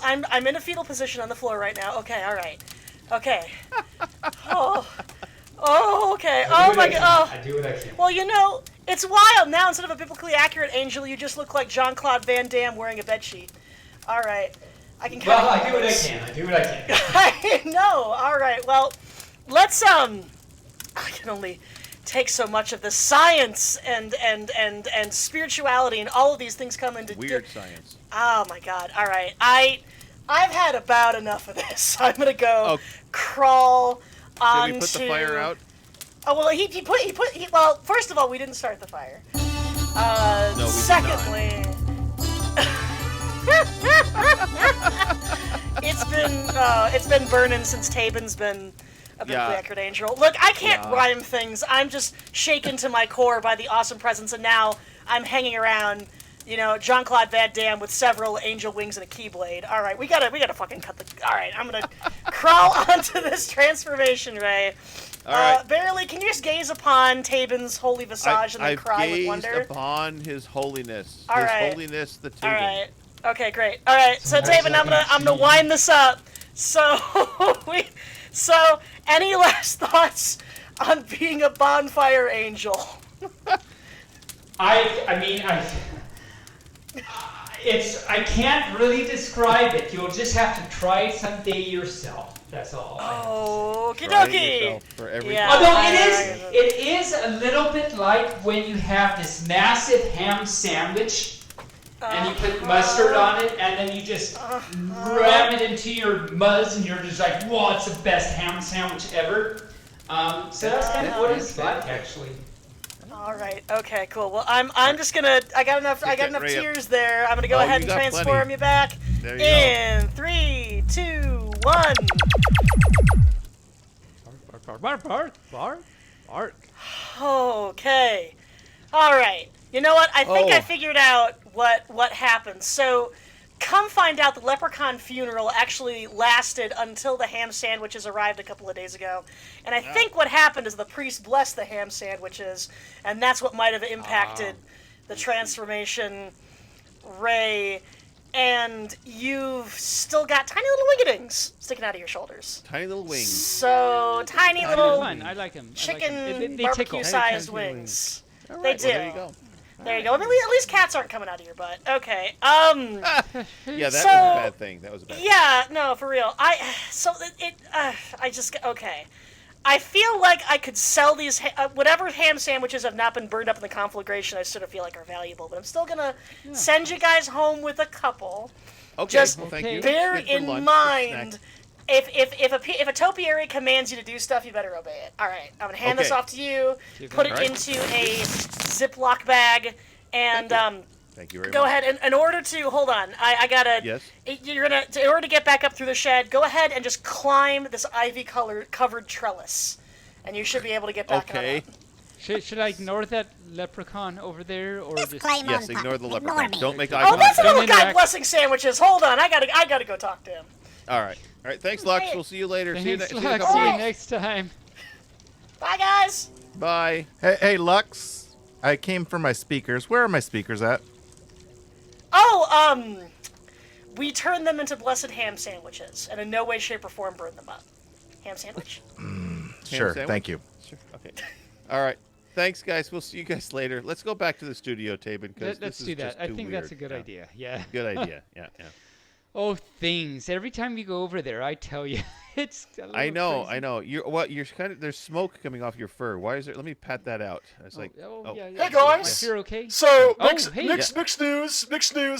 Speaker 7: I'm in a fetal position on the floor right now. Okay, all right. Okay. Oh, okay. Oh my God.
Speaker 2: I do what I can.
Speaker 7: Well, you know, it's wild now. Instead of a biblically accurate angel, you just look like Jean-Claude Van Damme wearing a bedsheet. All right. I do what I can. I know. All right. Well, let's I can only take so much of the science and spirituality and all of these things come into
Speaker 1: weird science.
Speaker 7: Oh my God! All right, I've had about enough of this. I'm gonna go crawl onto.
Speaker 1: Should we put the fire out?
Speaker 7: Oh well, well, first of all, we didn't start the fire.
Speaker 1: No, we
Speaker 7: secondly, it's been burning since Taebyn's been a biblically accurate angel. Look, I can't rhyme things. I'm just shaken to my core by the awesome presence, and now I'm hanging around, Jean-Claude Van Damme with several angel wings and a keyblade. All right, we gotta fucking cut the. All right, I'm gonna crawl onto this transformation ray.
Speaker 1: All right.
Speaker 7: Barely, can you just gaze upon Taebyn's holy visage and then cry with wonder?
Speaker 1: I've gazed upon his holiness.
Speaker 7: All right.
Speaker 1: His holiness, the Taebyn.
Speaker 7: All right. Okay, great. All right, so Taebyn, I'm gonna wind this up. So any last thoughts on being a bonfire angel?
Speaker 2: I can't really describe it. You'll just have to try it someday yourself. That's all.
Speaker 7: Okie dokie.
Speaker 2: Although it is a little bit like when you have this massive ham sandwich and you put mustard on it and then you just ram it into your muzz and you're just like, whoa, it's the best ham sandwich ever. So that's kind of what it's like, actually.
Speaker 7: All right. Okay. Cool. Well, I'm just gonna. I got enough tears there. I'm gonna go ahead and transform you back.
Speaker 1: There you
Speaker 7: in 3, 2, 1.
Speaker 2: Bark.
Speaker 7: Okay. All right. You know what? I think I figured out what happened. So, come find out, the leprechaun funeral actually lasted until the ham sandwiches arrived a couple of days ago. And I think what happened is the priest blessed the ham sandwiches, and that's what might have impacted the transformation ray. And you've still got tiny little wingedings sticking out of your shoulders.
Speaker 1: Tiny little wings.
Speaker 7: So, tiny little
Speaker 2: fun. I like them.
Speaker 7: chicken
Speaker 2: They
Speaker 7: barbecue-sized wings.
Speaker 1: All right,
Speaker 7: They do.
Speaker 1: Well, there you go.
Speaker 7: There you go. I mean, at least cats aren't coming out of your butt. Okay.
Speaker 1: Yeah, that was a bad thing. That was a bad thing.
Speaker 7: Yeah, no, for real. I feel like I could sell these, whatever ham sandwiches have not been burned up in the conflagration, I sort of feel like are valuable. But I'm still going to send you guys home with a couple.
Speaker 1: Okay,
Speaker 7: Just
Speaker 1: thank you.
Speaker 7: bear in mind, if a topiary commands you to do stuff, you better obey it. All right, I'm going to hand this off to you, put it into a Ziploc bag, and
Speaker 1: thank you very much.
Speaker 7: Go ahead, and in order to, hold on, I gotta, in order to get back up through the shed, go ahead and just climb this ivy-covered trellis, and you should be able to get back on up.
Speaker 2: Should I ignore that leprechaun over there, or just
Speaker 9: climb
Speaker 1: yes,
Speaker 9: on
Speaker 1: ignore the
Speaker 9: top.
Speaker 1: leprechaun.
Speaker 9: Ignore me.
Speaker 1: Don't make eye
Speaker 7: Oh,
Speaker 1: contact.
Speaker 7: that's a little guy blessing sandwiches. Hold on, I gotta go talk to him.
Speaker 1: All right. Thanks, Lux. We'll see you later. See you
Speaker 2: Thanks,
Speaker 1: next
Speaker 2: Lux.
Speaker 1: couple
Speaker 2: See you
Speaker 1: weeks.
Speaker 2: next time.
Speaker 7: Bye, guys.
Speaker 1: Bye.
Speaker 10: Hey, Lux. I came for my speakers. Where are my speakers at?
Speaker 7: Oh, we turned them into blessed ham sandwiches, and in no way, shape, or form burn them up. Ham sandwich?
Speaker 10: Sure,
Speaker 1: sandwich?
Speaker 10: thank you.
Speaker 1: Sure. Okay. All right. Thanks, guys. We'll see you guys later. Let's go back to the studio, Taebyn, because
Speaker 2: Let's do that. I think that's a good idea. Yeah.
Speaker 1: Good idea. Yeah.
Speaker 2: Oh, things. Every time you go over there, I tell you, it's a little
Speaker 1: I know.
Speaker 2: crazy.
Speaker 1: You're kind of. There's smoke coming off your fur. Why is there? Let me pat that out. It's like.
Speaker 2: Yeah.
Speaker 8: Hey guys.
Speaker 2: Is your okay?
Speaker 8: So
Speaker 2: hey.
Speaker 8: mixed news.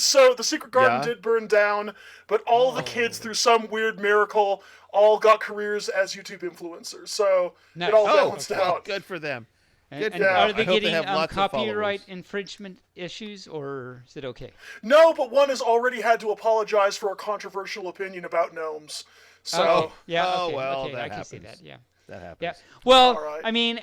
Speaker 8: So the secret garden did burn down, but all the kids, through some weird miracle, all got careers as YouTube influencers. So it all balanced out.
Speaker 1: Good for them.
Speaker 2: And are they getting
Speaker 1: lots of
Speaker 2: copyright
Speaker 1: followers.
Speaker 2: infringement issues, or is it okay?
Speaker 8: No, but one has already had to apologize for a controversial opinion about gnomes. So
Speaker 1: well,
Speaker 2: okay,
Speaker 1: that
Speaker 2: I can
Speaker 1: happens.
Speaker 2: see that. Yeah.
Speaker 1: That happens.
Speaker 2: Yeah. Well,
Speaker 8: All right.
Speaker 2: I mean,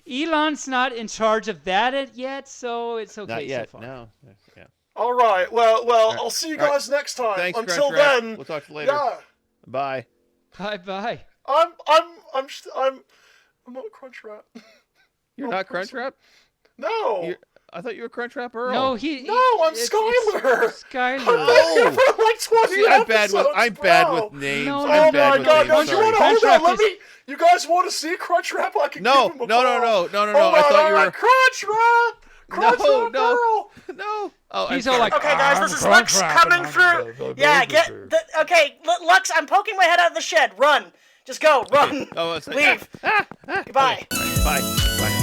Speaker 2: Elon's not in charge of that yet, so it's okay
Speaker 1: Not yet.
Speaker 2: so far.
Speaker 1: No. Yeah.
Speaker 8: All right. Well, I'll see you guys next time.
Speaker 1: Thanks,
Speaker 8: Until
Speaker 1: Crunchwrap.
Speaker 8: then,
Speaker 1: We'll talk to you later.
Speaker 8: Yeah.
Speaker 1: Bye.
Speaker 2: Bye.
Speaker 8: I'm not Crunchwrap.
Speaker 1: You're not Crunchwrap?
Speaker 8: No.
Speaker 1: I thought you were Crunchwrap Earl.
Speaker 2: No,
Speaker 8: I'm Skylar.
Speaker 2: Skylar.
Speaker 8: I've been here for like 20
Speaker 1: See, I'm bad
Speaker 8: episodes,
Speaker 1: with names.
Speaker 2: No,
Speaker 1: I'm
Speaker 8: Oh
Speaker 1: bad
Speaker 8: my
Speaker 1: with
Speaker 8: god,
Speaker 1: names.
Speaker 8: no, you want to
Speaker 1: Sorry.
Speaker 8: hold on,
Speaker 2: Crunchwrap
Speaker 8: let me, you guys want to see Crunchwrap? I can
Speaker 1: No,
Speaker 8: give him a
Speaker 1: no,
Speaker 8: call.
Speaker 1: I thought you were.
Speaker 8: Crunchwrap girl.
Speaker 1: No. Oh,
Speaker 2: He's
Speaker 1: I'm
Speaker 2: all
Speaker 1: sorry.
Speaker 2: like,
Speaker 7: Okay, guys, this is Lux coming through. Yeah, okay, Lux, I'm poking my head out of the shed. Run. Just go, run.
Speaker 1: Oh, it's like,
Speaker 7: Leave. Goodbye.
Speaker 1: Bye.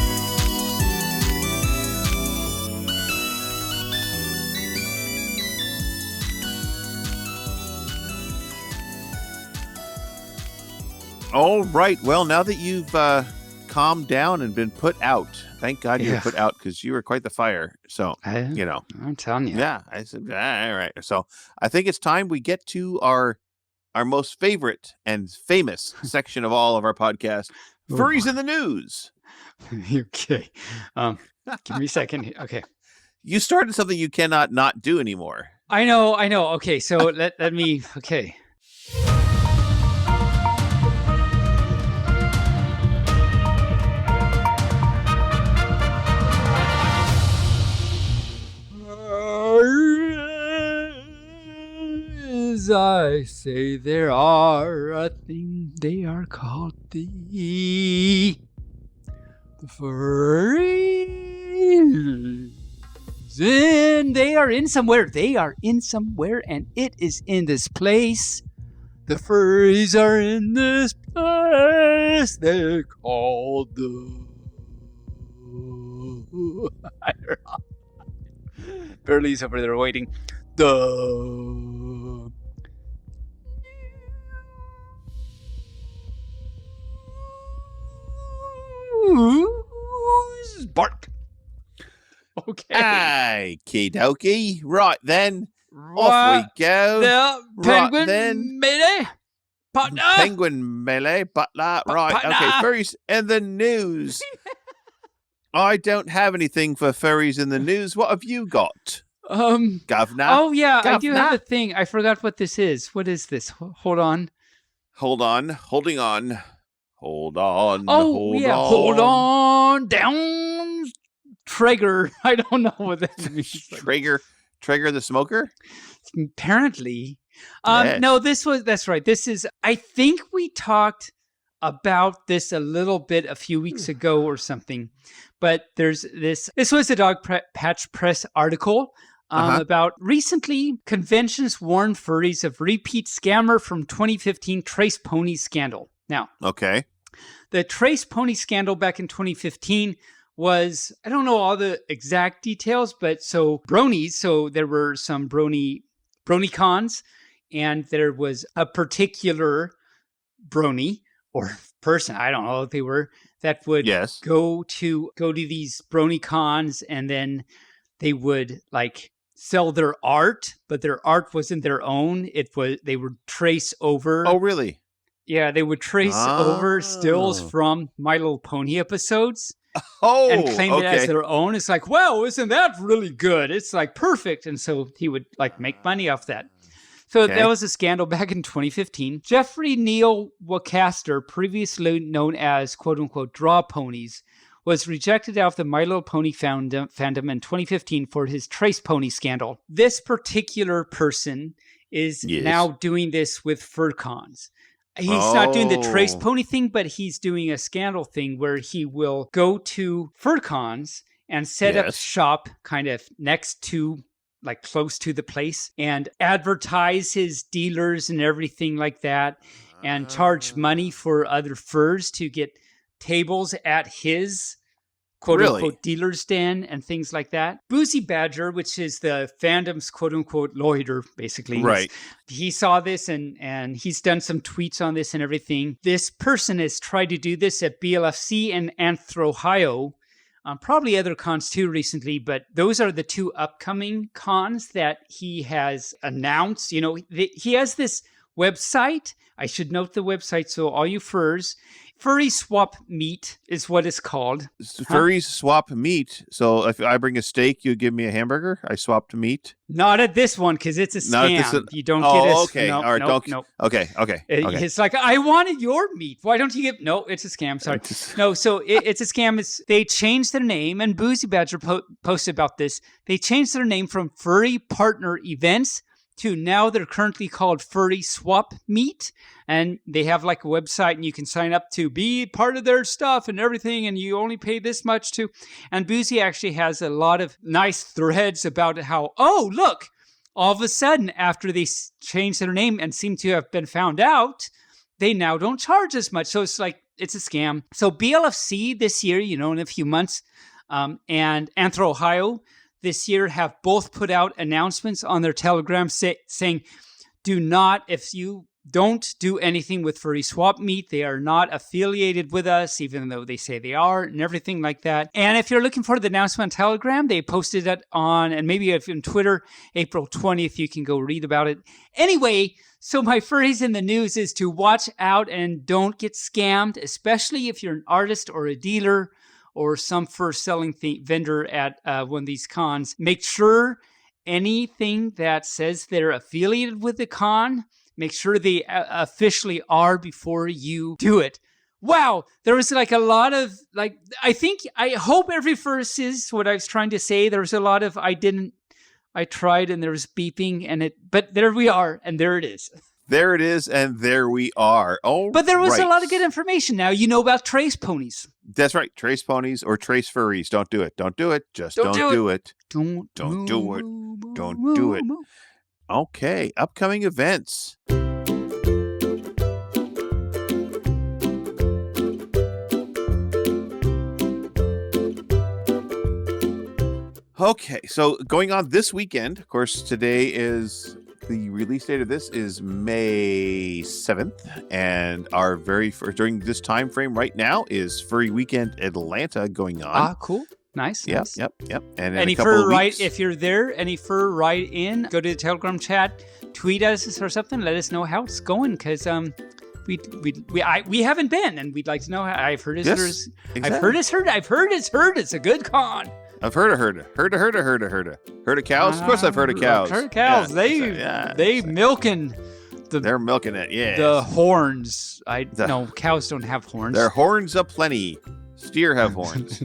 Speaker 1: All right. Well, now that you've calmed down and been put out. Thank God you were put out because you were quite the fire. So,
Speaker 2: I'm telling you.
Speaker 1: Yeah, I said, all right. So I think it's time we get to our most favorite and famous section of all of our podcast, Furries in the News.
Speaker 2: Okay. Give me a second. Okay.
Speaker 1: You started something you cannot not do anymore.
Speaker 2: I know. Okay, so let me, okay. As I say, there are a thing they are called the furries. And they are in somewhere. And it is in this place. The furries are in this place. They're called the... I don't know. Burley's over there waiting. The... Bark. Okay.
Speaker 1: Okie dokie. Right then. Off we go.
Speaker 2: The penguin melee. Partner.
Speaker 1: Penguin melee. Butler. Right.
Speaker 2: Partner.
Speaker 1: Okay. Furries in the news. I don't have anything for furries in the news. What have you got? Governor.
Speaker 2: Oh, yeah.
Speaker 1: Governor?
Speaker 2: I do have a thing. I forgot what this is. What is this? Hold on.
Speaker 1: Holding on. Hold on.
Speaker 2: Hold on. Down. Traeger. I don't know what that means.
Speaker 1: Traeger the smoker?
Speaker 2: Apparently.
Speaker 1: Yes.
Speaker 2: No, that's right. This is, I think we talked about this a little bit a few weeks ago or something, but this was a Dog Patch Press article about recently conventions warned furries of repeat scammer from 2015 Trace Pony scandal. Now,
Speaker 1: okay.
Speaker 2: The Trace Pony scandal back in 2015 was, I don't know all the exact details, but so there were some brony cons, and there was a particular brony or person, I don't know if they were, that would go to these brony cons, and then they would like sell their art, but their art wasn't their own. They would trace over.
Speaker 1: Oh, really?
Speaker 2: Yeah, they would trace over stills from My Little Pony episodes. And claim it as their own. It's like, wow, isn't that really good? It's like perfect. And so he would like make money off that. So that was a scandal back in 2015. Jeffrey Neal Wacaster, previously known as quote unquote draw ponies, was rejected out of the My Little Pony fandom in 2015 for his Trace Pony scandal. This particular person is now doing this with FurCons. He's not doing the Trace Pony thing, but he's doing a scandal thing where he will go to FurCons and set up shop kind of next to, like close to the place, and advertise his dealers and everything like that, and charge money for other furs to get tables at his quote-unquote dealer's den and things like that. Boozy Badger, which is the fandom's quote-unquote lawyer, basically.
Speaker 1: Right.
Speaker 2: He saw this and he's done some tweets on this and everything. This person has tried to do this at BLFC and Anthrohio. Probably other cons too recently, but those are the two upcoming cons that he has announced. You know, he has this website. I should note the website, so all you furs, Furry Swap Meat is what it's called.
Speaker 1: Furry Swap Meat. So if I bring a steak, you give me a hamburger? I swapped meat?
Speaker 2: Not at this one, because it's a scam. You don't get it.
Speaker 1: Okay.
Speaker 2: No,
Speaker 1: all right.
Speaker 2: No.
Speaker 1: Okay.
Speaker 2: It's like, I wanted your meat. Why don't you get... No, it's a scam. Sorry. No, so it's a scam. They changed their name, and Boozy Badger posted about this. They changed their name from Furry Partner Events to now they're currently called Furry Swap Meat, and they have like a website and you can sign up to be part of their stuff and everything, and you only pay this much to. And Boozy actually has a lot of nice threads about how, oh, look, all of a sudden after they changed their name and seem to have been found out, they now don't charge as much. So it's like, it's a scam. So BLFC this year, you know, in a few months, and Anthrohio this year have both put out announcements on their Telegram saying, do not, if you don't do anything with Furry Swap Meet. They are not affiliated with us, even though they say they are and everything like that. And if you're looking for the announcement on Telegram, they posted it on, and maybe if on Twitter, April 20th, you can go read about it. Anyway, so my furries in the news is to watch out and don't get scammed, especially if you're an artist or a dealer or some fur selling vendor at one of these cons. Make sure anything that says they're affiliated with the con, make sure they officially are before you do it. Wow, there was like a lot of, like, I hope every verse is what I was trying to say. There was a lot of, I tried and there was beeping but there we are, and there it is.
Speaker 1: There it is, and there we are. Oh,
Speaker 2: but there was a lot of good information. Now you know about trace ponies.
Speaker 1: That's right, trace ponies or trace furries. Don't do it. Don't do it. Just don't do it. Don't do it. Don't do it. Okay, upcoming events. Okay, so going on this weekend, of course, today is the release date of this is May 7th, and our very first, during this time frame right now, is Furry Weekend Atlanta going on.
Speaker 2: Ah, cool. Nice.
Speaker 1: Yep,
Speaker 2: nice.
Speaker 1: yep. And
Speaker 2: any fur right, if you're there, any fur write in, go to the Telegram chat, tweet us or something, let us know how it's going, because we haven't been, and we'd like to know how. I've heard it's exactly. I've heard it's a good con.
Speaker 1: I've heard of cows. Of course, I've heard of cows.
Speaker 2: Heard of cows.
Speaker 1: Yeah,
Speaker 2: they milking.
Speaker 1: They're milking it. Yeah.
Speaker 2: The horns. No, cows don't have horns.
Speaker 1: Their horns aplenty. Steer have horns.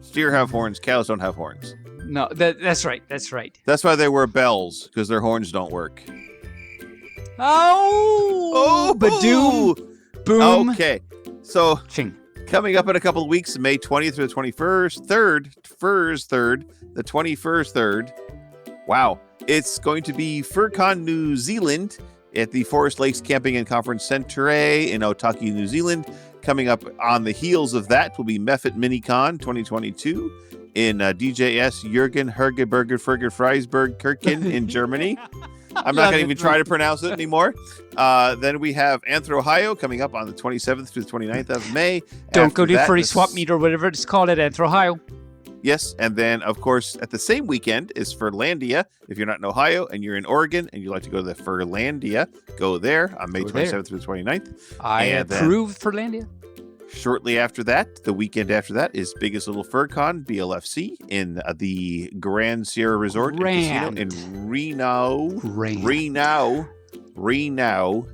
Speaker 1: Steer have horns. Cows don't have horns.
Speaker 2: No, that's right. That's right.
Speaker 1: That's why they wear bells, because their horns don't work.
Speaker 2: Oh, badoom, boom.
Speaker 1: Okay, so
Speaker 2: Ching.
Speaker 1: Coming up in a couple of weeks, May 20th through the 21st, the 21st, 3rd. Wow. It's going to be FurCon New Zealand at the Forest Lakes Camping and Conference Centre in Otaki, New Zealand. Coming up on the heels of that will be Meffet MiniCon 2022 in DJS Jürgen Hergeberger Freisberg Kirchen in Germany. I'm not going to even try to pronounce it anymore. Then we have Anthro Ohio coming up on the 27th to the 29th of May.
Speaker 2: Don't go to Furry Swap Meet or whatever it's called at Anthro Ohio.
Speaker 1: Yes, and then, of course, at the same weekend is Furlandia. If you're not in Ohio and you're in Oregon and you'd like to go to the Furlandia, go there on May 27th through the 29th.
Speaker 2: I approve Furlandia.
Speaker 1: Shortly after that, the weekend after that, is Biggest Little FurCon, BLFC, in the Grand Sierra Resort and Casino in Reno,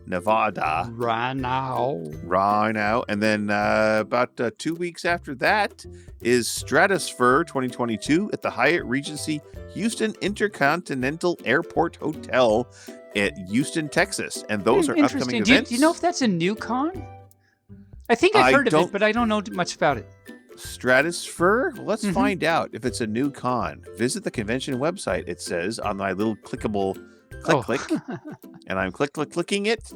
Speaker 1: Nevada. Reno. And then about 2 weeks after that is Stratusfur 2022 at the Hyatt Regency Houston Intercontinental Airport Hotel at Houston, Texas. And those are upcoming events.
Speaker 2: Do you know if that's a new con? I think I've heard of it, but I don't know much about it.
Speaker 1: Stratusfur? Well, let's find out if it's a new con. Visit the convention website, it says, on my little clickable click. And I'm clicking it.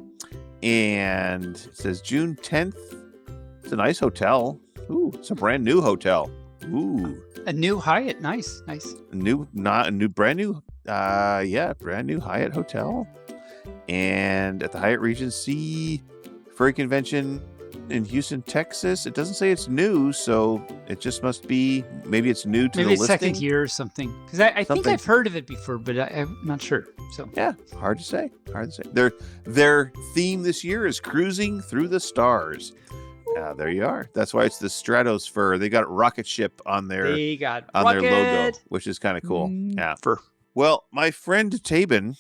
Speaker 1: And it says June 10th. It's a nice hotel. Ooh, it's a brand new hotel. Ooh.
Speaker 2: A new Hyatt. Nice.
Speaker 1: Brand new Hyatt hotel. And at the Hyatt Regency Furry Convention in Houston, Texas. It doesn't say it's new, so it just must be, maybe it's new to the listing.
Speaker 2: Maybe it's second year or something. Because I think I've heard of it before, but I'm not sure. So
Speaker 1: yeah, hard to say. Their theme this year is Cruising Through the Stars. There you are. That's why it's the Stratusfur. They got rocket ship on their their logo, which is kind of cool. Yeah. Well, my friend Taebyn.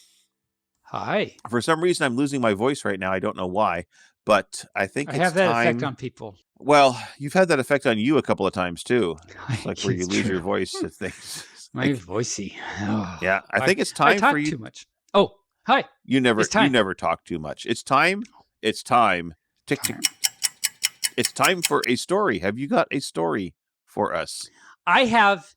Speaker 2: Hi.
Speaker 1: For some reason, I'm losing my voice right now. I don't know why. But I think it's
Speaker 2: have that effect on people.
Speaker 1: Well, you've had that effect on you a couple of times too, like where you lose your voice and things.
Speaker 2: My voicey. Oh,
Speaker 1: yeah, I think it's time for you.
Speaker 2: Too much. Oh, hi.
Speaker 1: You never talk too much. It's time. Tick tick. It's time for a story. Have you got a story for us?
Speaker 2: I have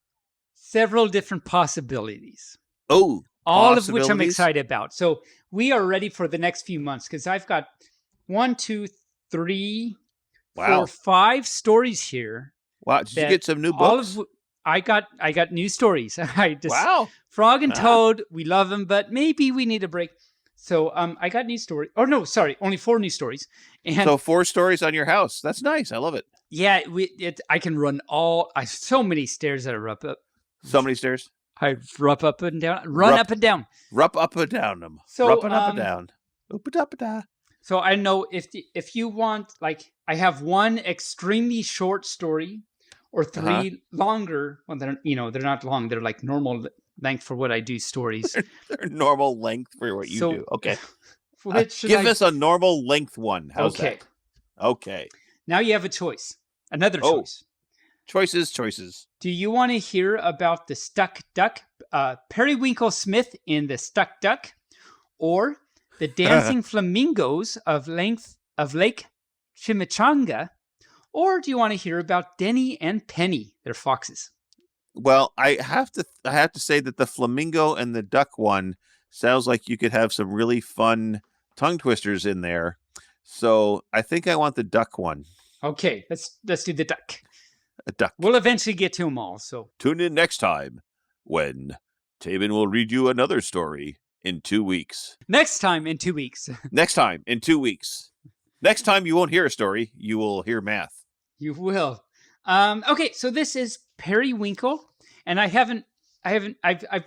Speaker 2: several different possibilities.
Speaker 1: Oh,
Speaker 2: all of which I'm excited about. So we are ready for the next few months because I've got 1, 2, 3, 4, 5 stories here.
Speaker 1: Wow! Did you get some new books?
Speaker 2: I got new stories. Frog and Toad, we love them, but maybe we need a break. So I got new story. Oh no, sorry, only 4 new stories. And
Speaker 1: so 4 stories on your house. That's nice. I love it.
Speaker 2: Yeah, I can run so many stairs that are up.
Speaker 1: So many stairs.
Speaker 2: I run up and down. Run up and down.
Speaker 1: Rup up and down them.
Speaker 2: So
Speaker 1: Rup up and down. Oop-a-da-ba-da.
Speaker 2: So I know if you want, like, I have 1 extremely short story or 3 longer. Well, they're not long. They're like normal length for what I do stories.
Speaker 1: They're normal length for what you do. Okay.
Speaker 2: Give
Speaker 1: us a normal length one. How's that? Okay.
Speaker 2: Now you have a choice. Another choice.
Speaker 1: Choices.
Speaker 2: Do you want to hear about the stuck duck, Periwinkle Smith in the Stuck Duck, or the dancing flamingos of Lake Chimichanga, or do you want to hear about Denny and Penny? They're foxes.
Speaker 1: Well, I have to say that the flamingo and the duck one sounds like you could have some really fun tongue twisters in there. So I think I want the duck one.
Speaker 2: Okay, let's do the duck.
Speaker 1: A duck.
Speaker 2: We'll eventually get to them all. So
Speaker 1: tune in next time when Taebyn will read you another story in 2 weeks.
Speaker 2: Next time in 2 weeks.
Speaker 1: Next time in 2 weeks. Next time you won't hear a story, you will hear math.
Speaker 2: You will. Okay, so this is Periwinkle, and I've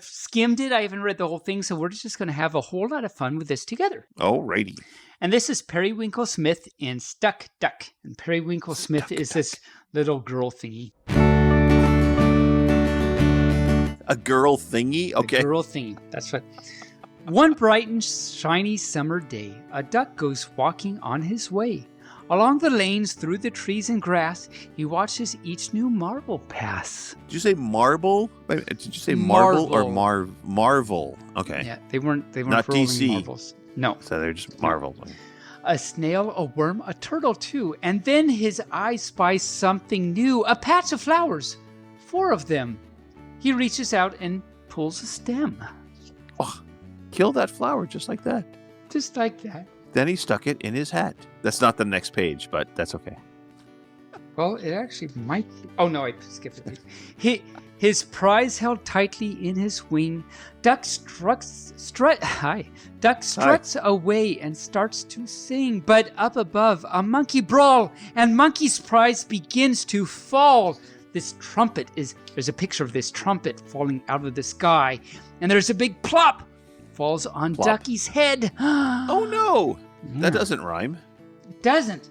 Speaker 2: skimmed it. I haven't read the whole thing, so we're just going to have a whole lot of fun with this together.
Speaker 1: Alrighty.
Speaker 2: And this is Periwinkle Smith in Stuck Duck. And Periwinkle Smith is this little girl thingy.
Speaker 1: A girl thingy? Okay.
Speaker 2: A girl thingy. That's right. One bright and shiny summer day, a duck goes walking on his way. Along the lanes, through the trees and grass, he watches each new marble pass.
Speaker 1: Did you say marble? Did you say marble or Marvel? Okay.
Speaker 2: Yeah, they weren't
Speaker 1: not DC
Speaker 2: marbles. No.
Speaker 1: So they're just Marvel.
Speaker 2: A snail, a worm, a turtle too. And then his eye spies something new. A patch of flowers. 4 of them. He reaches out and pulls a stem.
Speaker 1: Oh, kill that flower just like that.
Speaker 2: Just like that.
Speaker 1: Then he stuck it in his hat. That's not the next page, but that's okay.
Speaker 2: Well, it actually might be. Oh, no, I skipped it. His prize held tightly in his wing. Duck struts away and starts to sing. But up above, a monkey brawl, and monkey's prize begins to fall. This trumpet there's a picture of this trumpet falling out of the sky, and there's a big plop. Falls on
Speaker 1: Plop.
Speaker 2: Ducky's head.
Speaker 1: Oh no!
Speaker 2: Yeah.
Speaker 1: That doesn't rhyme.
Speaker 2: It doesn't.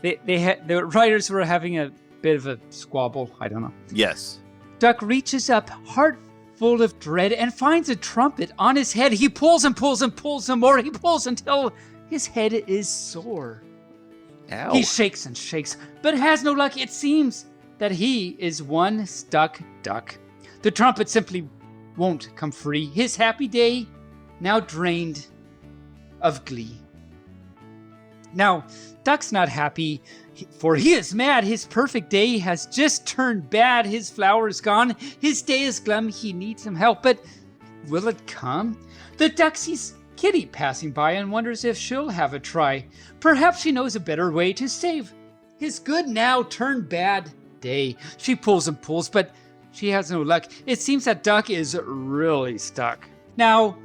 Speaker 2: The writers were having a bit of a squabble. I don't know.
Speaker 1: Yes.
Speaker 2: Duck reaches up, heart full of dread, and finds a trumpet on his head. He pulls and pulls and pulls some more. He pulls until his head is sore.
Speaker 1: Ow.
Speaker 2: He shakes and shakes, but has no luck. It seems that he is one stuck duck. The trumpet simply won't come free. His happy day now drained of glee. Now, Duck's not happy, for he is mad. His perfect day has just turned bad. His flower is gone. His day is glum. He needs some help, but will it come? The duck sees Kitty passing by and wonders if she'll have a try. Perhaps she knows a better way to save his good now turned bad day. She pulls and pulls, but she has no luck. It seems that Duck is really stuck. Now,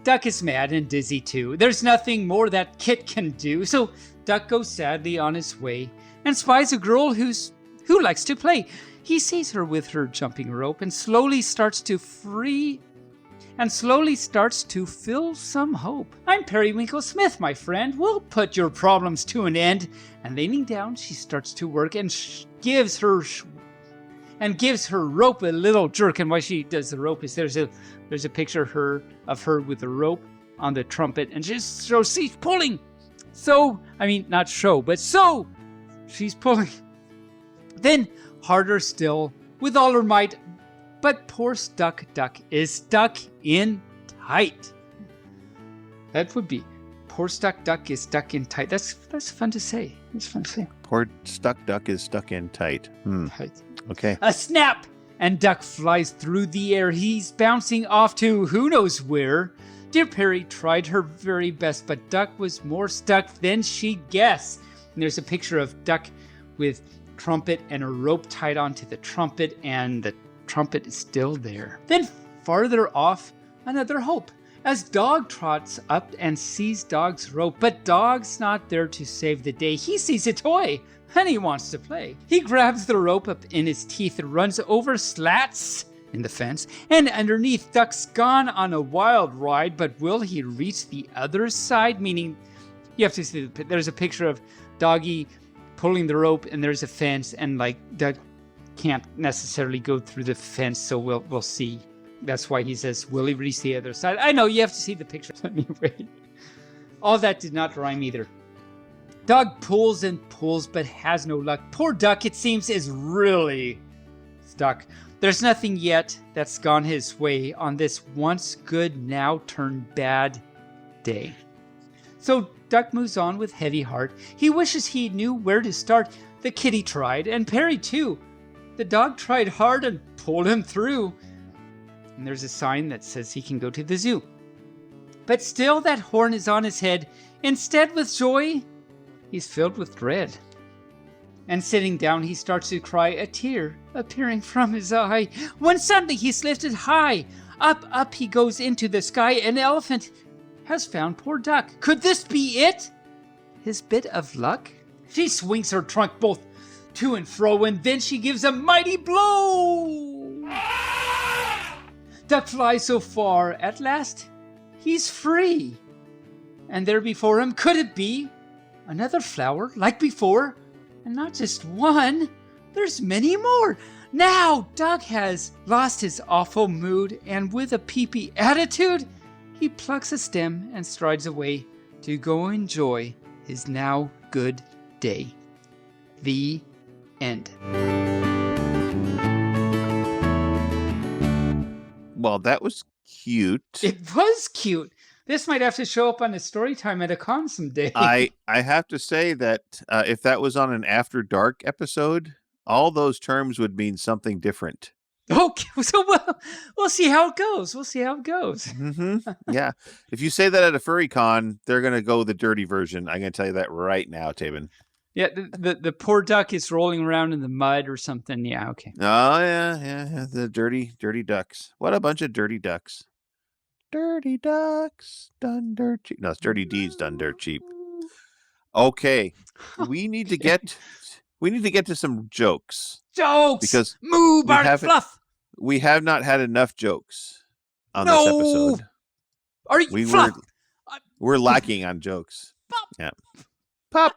Speaker 2: Duck is mad and dizzy too. There's nothing more that Kit can do, so Duck goes sadly on his way and spies a girl who likes to play. He sees her with her jumping rope and slowly starts to feel some hope. I'm Periwinkle Smith, my friend. We'll put your problems to an end. And leaning down, she starts to work and gives her rope a little jerk. And while she does the rope, there's a picture of her with the rope on the trumpet, and she's pulling. She's pulling. Then harder still, with all her might. But poor stuck duck is stuck in tight. That would be poor stuck duck is stuck in tight. That's fun to say. It's fun to say.
Speaker 1: Poor stuck duck is stuck in tight.
Speaker 2: Tight.
Speaker 1: Okay.
Speaker 2: A snap, and Duck flies through the air. He's bouncing off to who knows where. Dear Perry tried her very best, but Duck was more stuck than she'd guess. And there's a picture of Duck with trumpet and a rope tied onto the trumpet, and the trumpet is still there. Then farther off, another hope. as Dog trots up and sees Dog's rope, but Dog's not there to save the day. He sees a toy and he wants to play. He grabs the rope up in his teeth and runs over slats in the fence, and underneath, Duck's gone on a wild ride, but will he reach the other side? Meaning, you have to see, there's a picture of Doggy pulling the rope, and there's a fence, and like Duck can't necessarily go through the fence, so we'll see. That's why he says, will he reach the other side? I know, you have to see the picture anyway. All that did not rhyme either. Dog pulls and pulls, but has no luck. Poor Duck, it seems, is really stuck. There's nothing yet that's gone his way on this once good, now turned bad day. So Duck moves on with heavy heart. He wishes he knew where to start. The kitty tried, and Perry too. The dog tried hard and pulled him through. And there's a sign that says he can go to the zoo. But still that horn is on his head. Instead, with joy, he's filled with dread. And sitting down, he starts to cry, a tear appearing from his eye, when suddenly he's lifted high. Up he goes into the sky. An elephant has found poor Duck. Could this be it? His bit of luck? She swings her trunk both to and fro, and then she gives a mighty blow. Duck flies so far, at last he's free. And there before him, could it be another flower like before? And not just one, there's many more. Now Duck has lost his awful mood, and with a peepy attitude, he plucks a stem and strides away to go enjoy his now good day. The end.
Speaker 1: Well, that was cute.
Speaker 2: It was cute. This might have to show up on a Storytime at a con someday.
Speaker 1: I have to say that if that was on an After Dark episode, all those terms would mean something different.
Speaker 2: Okay, so we'll see how it goes.
Speaker 1: Mm-hmm. Yeah. If you say that at a furry con, they're going to go the dirty version. I'm going to tell you that right now, Taebyn.
Speaker 2: Yeah, the poor duck is rolling around in the mud or something. Yeah, okay.
Speaker 1: Oh, yeah. The dirty ducks. What a bunch of dirty ducks. Dirty ducks done dirt cheap. No, it's dirty deeds done dirt cheap. Okay. We need to get to some jokes. Because
Speaker 2: Moobarkfluff.
Speaker 1: We have not had enough jokes on this episode.
Speaker 2: Are you
Speaker 1: We're lacking on jokes.
Speaker 2: Pop.
Speaker 1: Yeah. Pop.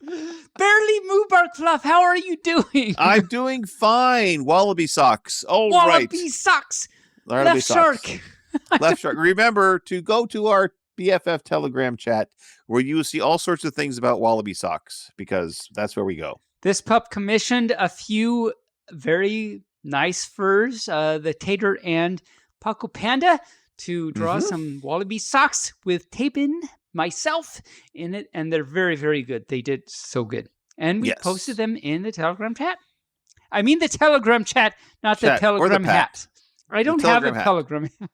Speaker 2: Barely Moobarkfluff. How are you doing?
Speaker 1: I'm doing fine. Wallaby socks. All
Speaker 2: Wallaby
Speaker 1: right.
Speaker 2: socks.
Speaker 1: Wallaby
Speaker 2: Left
Speaker 1: socks.
Speaker 2: shark.
Speaker 1: Left shark. Remember to go to our BFF Telegram chat where you will see all sorts of things about wallaby socks, because that's where we go.
Speaker 2: This pup commissioned a few very nice furs, the Tater and Paco Panda, to draw some wallaby socks with Taebyn, myself, in it, and they're very, very good. They did so good. And we posted them in the Telegram chat. I mean the Telegram chat, not the Telegram hat. I don't have a Telegram hat.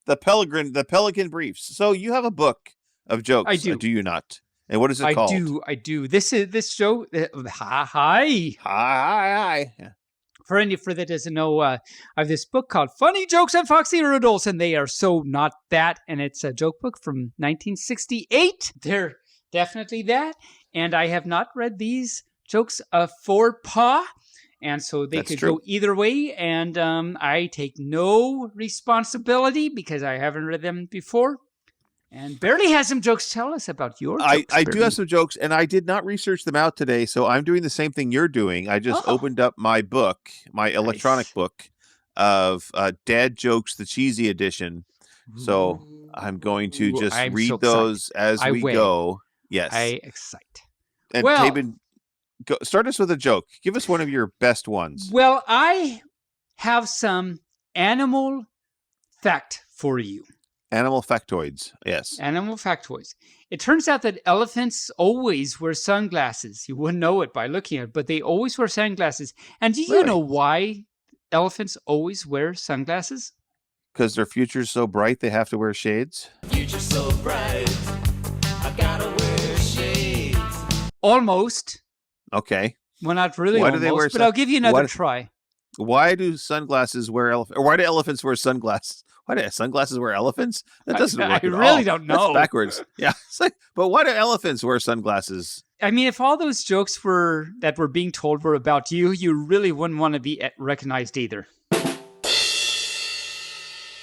Speaker 1: The Pelican Briefs. So you have a book of jokes.
Speaker 2: I do.
Speaker 1: Do you not? And what is it called?
Speaker 2: I do. This show. Hi.
Speaker 1: Yeah.
Speaker 2: For that doesn't know, I have this book called Funny Jokes and Foxy Riddles, and they are so not that. And it's a joke book from 1968. They're definitely that. And I have not read these jokes for Pa. And so they could go either way, and I take no responsibility because I haven't read them before. And Barely has some jokes. Tell us about your jokes.
Speaker 1: I do have some jokes, and I did not research them out today, so I'm doing the same thing you're doing. I just opened up my book, my electronic book of Dad Jokes, the Cheesy Edition. So I'm going to just read those as we go. Yes.
Speaker 2: I excite.
Speaker 1: And Taebyn, start us with a joke. Give us one of your best ones.
Speaker 2: Well, I have some animal fact for you.
Speaker 1: Animal factoids. Yes.
Speaker 2: Animal factoids. It turns out that elephants always wear sunglasses. You wouldn't know it by looking at it, but they always wear sunglasses. And do you know why elephants always wear sunglasses?
Speaker 1: Because their future's so bright, they have to wear shades.
Speaker 11: Future's so bright, I gotta wear shades.
Speaker 2: Almost.
Speaker 1: Okay.
Speaker 2: Well, not really
Speaker 1: why
Speaker 2: almost,
Speaker 1: do they wear
Speaker 2: but I'll give you another try.
Speaker 1: Why do sunglasses wear or why do elephants wear sunglasses? why do sunglasses wear elephants? That doesn't work
Speaker 2: I
Speaker 1: at
Speaker 2: really
Speaker 1: all.
Speaker 2: don't know.
Speaker 1: That's backwards. Yeah. It's like, but why do elephants wear sunglasses?
Speaker 2: I mean, if all those jokes that were being told were about you, you really wouldn't want to be recognized either.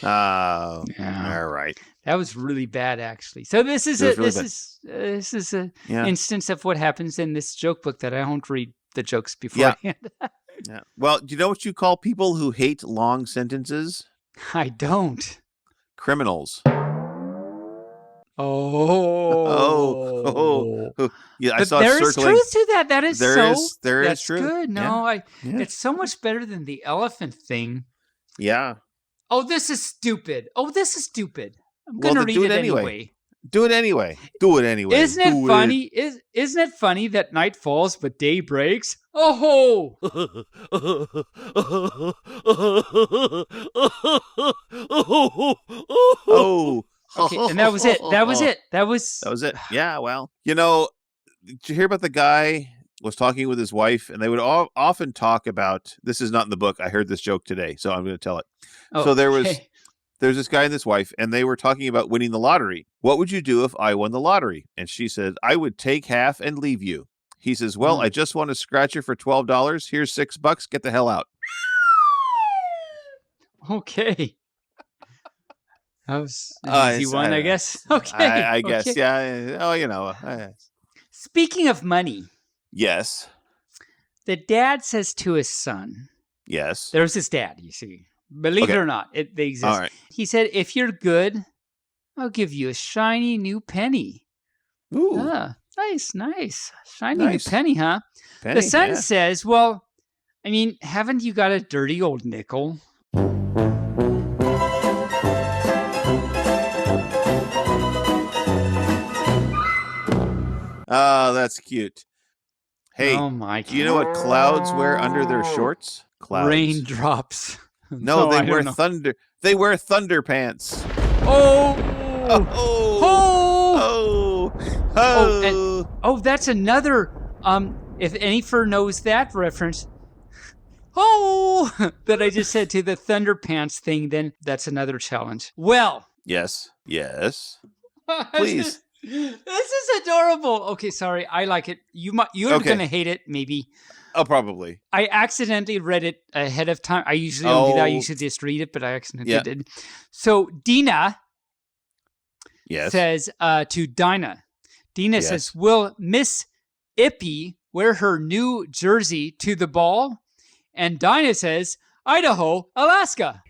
Speaker 1: Oh,
Speaker 2: yeah.
Speaker 1: All right.
Speaker 2: That was really bad, actually. So this is this is a instance of what happens in this joke book that I don't read the jokes beforehand.
Speaker 1: Yeah. Well, do you know what you call people who hate long sentences?
Speaker 2: I don't.
Speaker 1: Criminals.
Speaker 2: Oh.
Speaker 1: Yeah, I
Speaker 2: but
Speaker 1: saw
Speaker 2: there is
Speaker 1: circling.
Speaker 2: truth to that. That is
Speaker 1: there
Speaker 2: that's
Speaker 1: is truth.
Speaker 2: Good. No,
Speaker 1: Yeah.
Speaker 2: It's so much better than the elephant thing.
Speaker 1: Yeah.
Speaker 2: Oh, this is stupid. I'm gonna read it anyway.
Speaker 1: Do it anyway.
Speaker 2: Isn't it funny? Isn't it funny that night falls but day breaks? Oh!
Speaker 1: Oh.
Speaker 2: Okay, and that was it. That was
Speaker 1: it. Yeah, well. You know, did you hear about the guy was talking with his wife, and they would often talk about, this is not in the book, I heard this joke today, so I'm going to tell it.
Speaker 2: Oh,
Speaker 1: so there's this guy and this wife, and they were talking about winning the lottery. What would you do if I won the lottery? And she said, I would take half and leave you. He says, well, I just want to scratch you for $12. Here's $6. Get the hell out.
Speaker 2: Okay. That was an easy one, I guess. Okay.
Speaker 1: I guess, yeah. Oh, you know.
Speaker 2: Speaking of money.
Speaker 1: Yes.
Speaker 2: The dad says to his son.
Speaker 1: Yes.
Speaker 2: There's his dad, you see. Believe it or not, they exist.
Speaker 1: All right.
Speaker 2: He said, if you're good, I'll give you a shiny new penny.
Speaker 1: Ooh.
Speaker 2: Ah, nice. Shiny new penny, huh?
Speaker 1: Penny,
Speaker 2: the son says, well, I mean, haven't you got a dirty old nickel?
Speaker 1: Oh, that's cute. Hey,
Speaker 2: oh my God.
Speaker 1: Do you know what clouds wear under their shorts? Clouds.
Speaker 2: Raindrops.
Speaker 1: No, they wear thunder. They wear thunder pants.
Speaker 2: Oh, that's another. If any fur knows that reference, that I just said to the thunder pants thing, then that's another challenge. Well,
Speaker 1: yes, please.
Speaker 2: This is adorable. Okay, sorry, I like it. You're gonna hate it, maybe.
Speaker 1: Oh, probably.
Speaker 2: I accidentally read it ahead of time. I usually don't do that. I usually just read it, but I accidentally did. So Dina says to Dinah. Dina says, will Miss Ippy wear her new jersey to the ball? And Dinah says, Idaho, Alaska.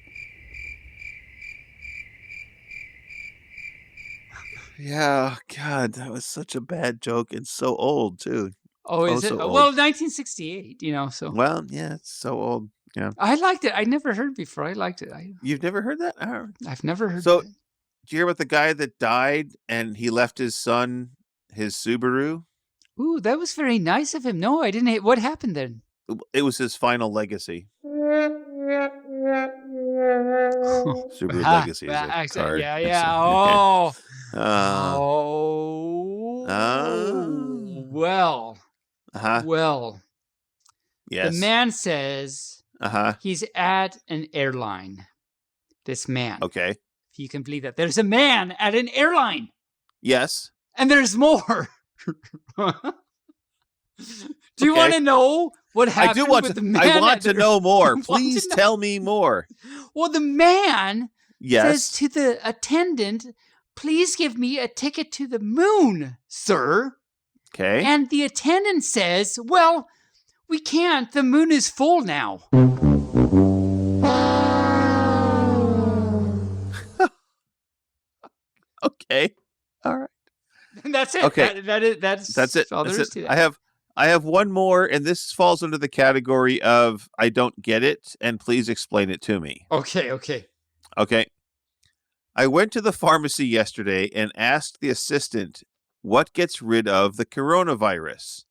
Speaker 1: Yeah, God, that was such a bad joke and so old, too.
Speaker 2: Oh, is it?
Speaker 1: So
Speaker 2: well, 1968, so.
Speaker 1: Well, yeah, it's so old. Yeah.
Speaker 2: I liked it. I never heard it before. I liked it.
Speaker 1: You've never heard that? Oh.
Speaker 2: I've never heard
Speaker 1: So,
Speaker 2: that.
Speaker 1: do you hear about the guy that died and he left his son his Subaru?
Speaker 2: Ooh, that was very nice of him. No, I didn't. What happened then?
Speaker 1: It was his final legacy. Subaru Legacy is a car.
Speaker 2: Yeah. Well. Well.
Speaker 1: Yes.
Speaker 2: The man says he's at an airline. This man.
Speaker 1: Okay.
Speaker 2: If you can believe that. There's a man at an airline.
Speaker 1: Yes.
Speaker 2: And there's more. Do you want to know what happened with the man?
Speaker 1: I want to know more. Please tell me more.
Speaker 2: Well, the man says to the attendant, please give me a ticket to the moon, sir.
Speaker 1: Okay.
Speaker 2: And the attendant says, well, we can't. The moon is full now.
Speaker 1: Okay. All right.
Speaker 2: And that's it.
Speaker 1: Okay.
Speaker 2: That's it. All there is to that.
Speaker 1: I have one more, and this falls under the category of I don't get it, and please explain it to me.
Speaker 2: Okay.
Speaker 1: I went to the pharmacy yesterday and asked the assistant what gets rid of the coronavirus.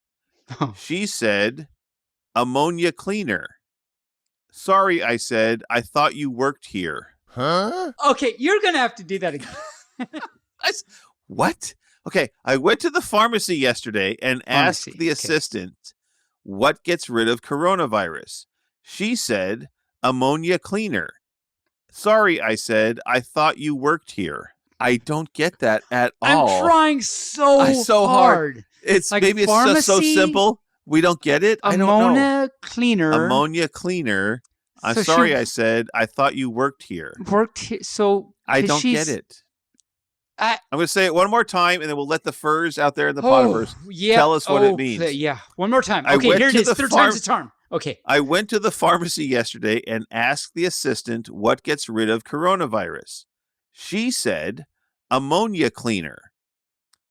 Speaker 1: She said, ammonia cleaner. Sorry, I said, I thought you worked here.
Speaker 10: Huh?
Speaker 2: Okay, you're going to have to do that again.
Speaker 1: What? Okay, I went to the pharmacy yesterday and asked the assistant what gets rid of coronavirus. She said, ammonia cleaner. Sorry, I said. I thought you worked here. I don't get that at all.
Speaker 2: I'm trying so hard.
Speaker 1: It's
Speaker 2: like
Speaker 1: maybe it's just so simple. We don't get it. I don't know.
Speaker 2: Ammonia cleaner.
Speaker 1: Ammonia cleaner. I'm sorry, I said. I thought you worked here.
Speaker 2: Worked here. So
Speaker 1: I don't get it. I'm going to say it one more time, and then we'll let the furs out there in the Podiverse tell us what it means.
Speaker 2: Yeah, one more time. Okay, here it is. Third time's the charm. Okay.
Speaker 1: I went to the pharmacy yesterday and asked the assistant what gets rid of coronavirus. She said, ammonia cleaner.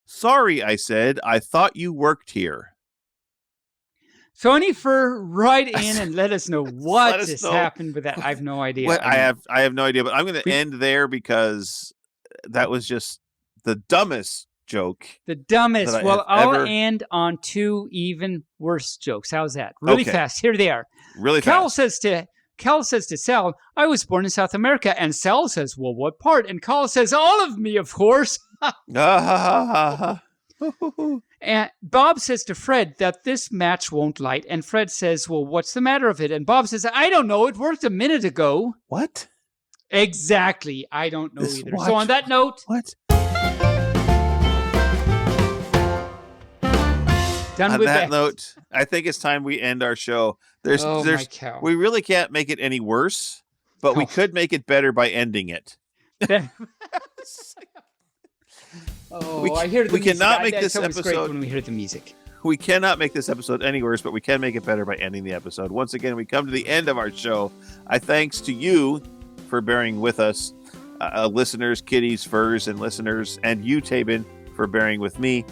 Speaker 1: Sorry, I said. I thought you worked here.
Speaker 2: So any fur, write in and let us know what has happened with that. I have no idea.
Speaker 1: I have no idea, but I'm going to end there because that was just the dumbest joke.
Speaker 2: The dumbest. Well, I'll end on two even worse jokes. How's that? Really fast. Here they are.
Speaker 1: Really
Speaker 2: Cal
Speaker 1: fast.
Speaker 2: Cal says to Sal, I was born in South America. And Sal says, well, what part? And Cal says, all of me, of course. And Bob says to Fred that this match won't light. And Fred says, well, what's the matter with it? And Bob says, I don't know. It worked a minute ago.
Speaker 1: What?
Speaker 2: Exactly. I don't know either. What? So on that note.
Speaker 1: What?
Speaker 2: On
Speaker 1: that note, I think it's time we end our show. We really can't make it any worse, but we could make it better by ending it.
Speaker 2: I hear the
Speaker 1: we
Speaker 2: music.
Speaker 1: Cannot make this episode
Speaker 2: great when we hear the music.
Speaker 1: We cannot make this episode any worse, but we can make it better by ending the episode. Once again, we come to the end of our show. I thanks to you for bearing with us, listeners, kitties, furs, and listeners, and you, Taebyn, for bearing with me.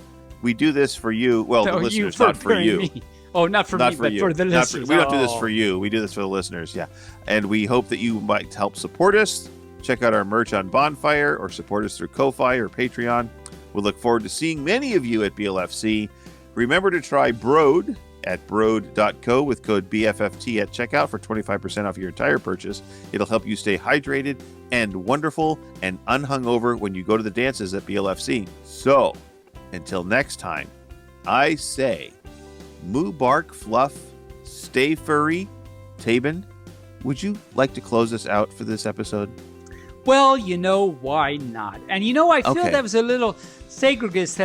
Speaker 1: We do this for you. Well, the listeners, not for you.
Speaker 2: Me. Oh, not for me, but for the listeners.
Speaker 1: We don't do this for you. We do this for the listeners, yeah. And we hope that you might help support us. Check out our merch on Bonfire or support us through Ko-Fi or Patreon. We look forward to seeing many of you at BLFC. Remember to try Broad at broad.co with code BFFT at checkout for 25% off your entire purchase. It'll help you stay hydrated and wonderful and unhungover when you go to the dances at BLFC. So, until next time, I say, Moobarkfluff, stay furry. Taebyn, would you like to close us out for this episode?
Speaker 2: Well, why not? And I feel that was a little segregist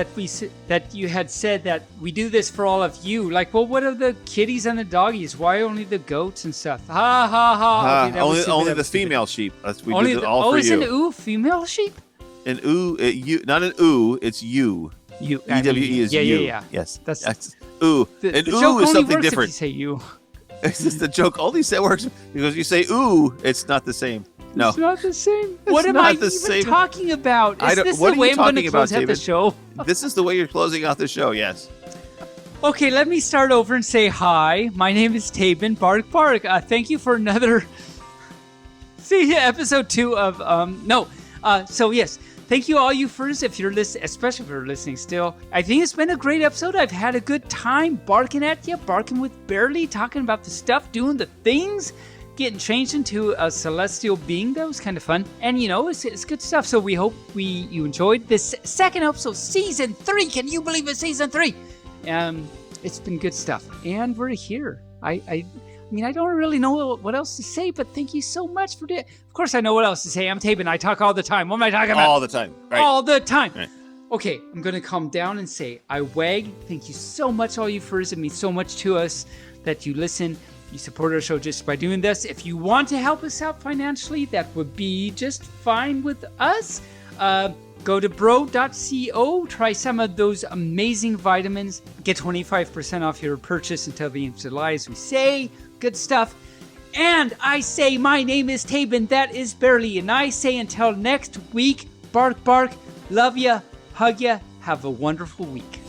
Speaker 2: that you had said that we do this for all of you. Like, well, what are the kitties and the doggies? Why only the goats and stuff? Ha ha ha. Okay,
Speaker 1: only the female sheep. We do it all for you.
Speaker 2: Oh, is an ooh female sheep?
Speaker 1: An ooh, not an ooh. It's you.
Speaker 2: You.
Speaker 1: EWE is you.
Speaker 2: Yeah.
Speaker 1: Yes.
Speaker 2: That's
Speaker 1: ooh.
Speaker 2: An
Speaker 1: ooh is something different.
Speaker 2: If you say you.
Speaker 1: It's just the joke. Only works because you say ooh. It's not the same. No.
Speaker 2: It's not the same. What am I even talking about? Is this the way I'm going to close out the show?
Speaker 1: This is the way you're closing out the show, yes.
Speaker 2: Okay, let me start over and say hi. My name is Taebyn. Bark Bark. Thank you for another episode 2 of so yes, thank you all you furs if you're listening, especially if you're listening still. I think it's been a great episode. I've had a good time barking at you, barking with Barely, talking about the stuff, doing the things, getting changed into a celestial being. That was kind of fun. And it's good stuff. So we hope you enjoyed this second episode, season 3. Can you believe it's season 3? It's been good stuff. And we're here. I don't really know what else to say, but thank you so much for it. Of course I know what else to say. I'm Taebyn. I talk all the time. What am I talking about?
Speaker 1: All the time. Right.
Speaker 2: All the time.
Speaker 1: Right.
Speaker 2: Okay, I'm going to calm down and say, I wag. Thank you so much, all you furs. It means so much to us that you listen. You support our show just by doing this. If you want to help us out financially, that would be just fine with us. Go to bro.co, try some of those amazing vitamins. Get 25% off your purchase until the end of July, as we say. Good stuff. And I say, my name is Taebyn, that is Barely. And I say until next week, bark, bark, love ya, hug ya, have a wonderful week.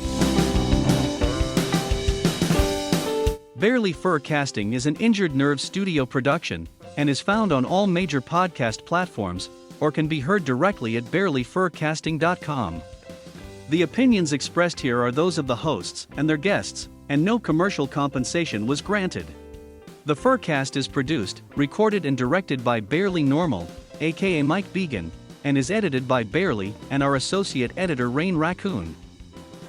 Speaker 12: Barely Furcasting is an Injured Nerve studio production and is found on all major podcast platforms or can be heard directly at barelyfurcasting.com. The opinions expressed here are those of the hosts and their guests, and no commercial compensation was granted. The Furcast is produced, recorded and directed by Barely Normal, aka Mike Began, and is edited by Barely and our associate editor Rain Raccoon.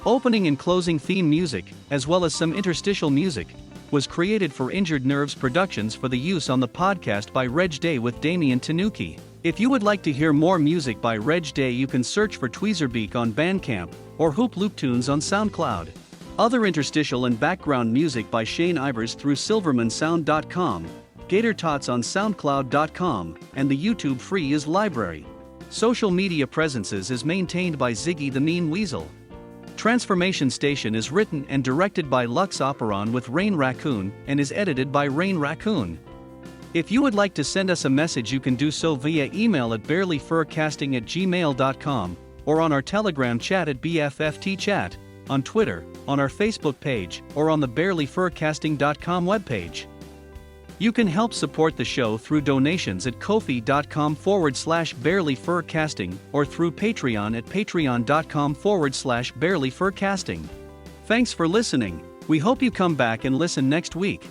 Speaker 12: Opening and closing theme music, as well as some interstitial music, was created for Injured Nerves Productions for the use on the podcast by Reg Day with Damian Tanuki. If you would like to hear more music by Reg Day, you can search for Tweezerbeak on Bandcamp or Hoop Loop Tunes on SoundCloud. Other interstitial and background music by Shane Ivers through silvermansound.com, Gator Tots on soundcloud.com, and the YouTube Free Is library. Social media presences is maintained by Ziggy the Mean Weasel. Transfurmation Station is written and directed by Lux Operon with Rain Raccoon and is edited by Rain Raccoon. If you would like to send us a message, you can do so via email at barelyfurcasting@gmail.com or on our Telegram chat at BFFTchat, on Twitter, on our Facebook page, or on the barelyfurcasting.com webpage. You can help support the show through donations at ko-fi.com/barelyfurcasting or through Patreon at patreon.com/barelyfurcasting. Thanks for listening. We hope you come back and listen next week.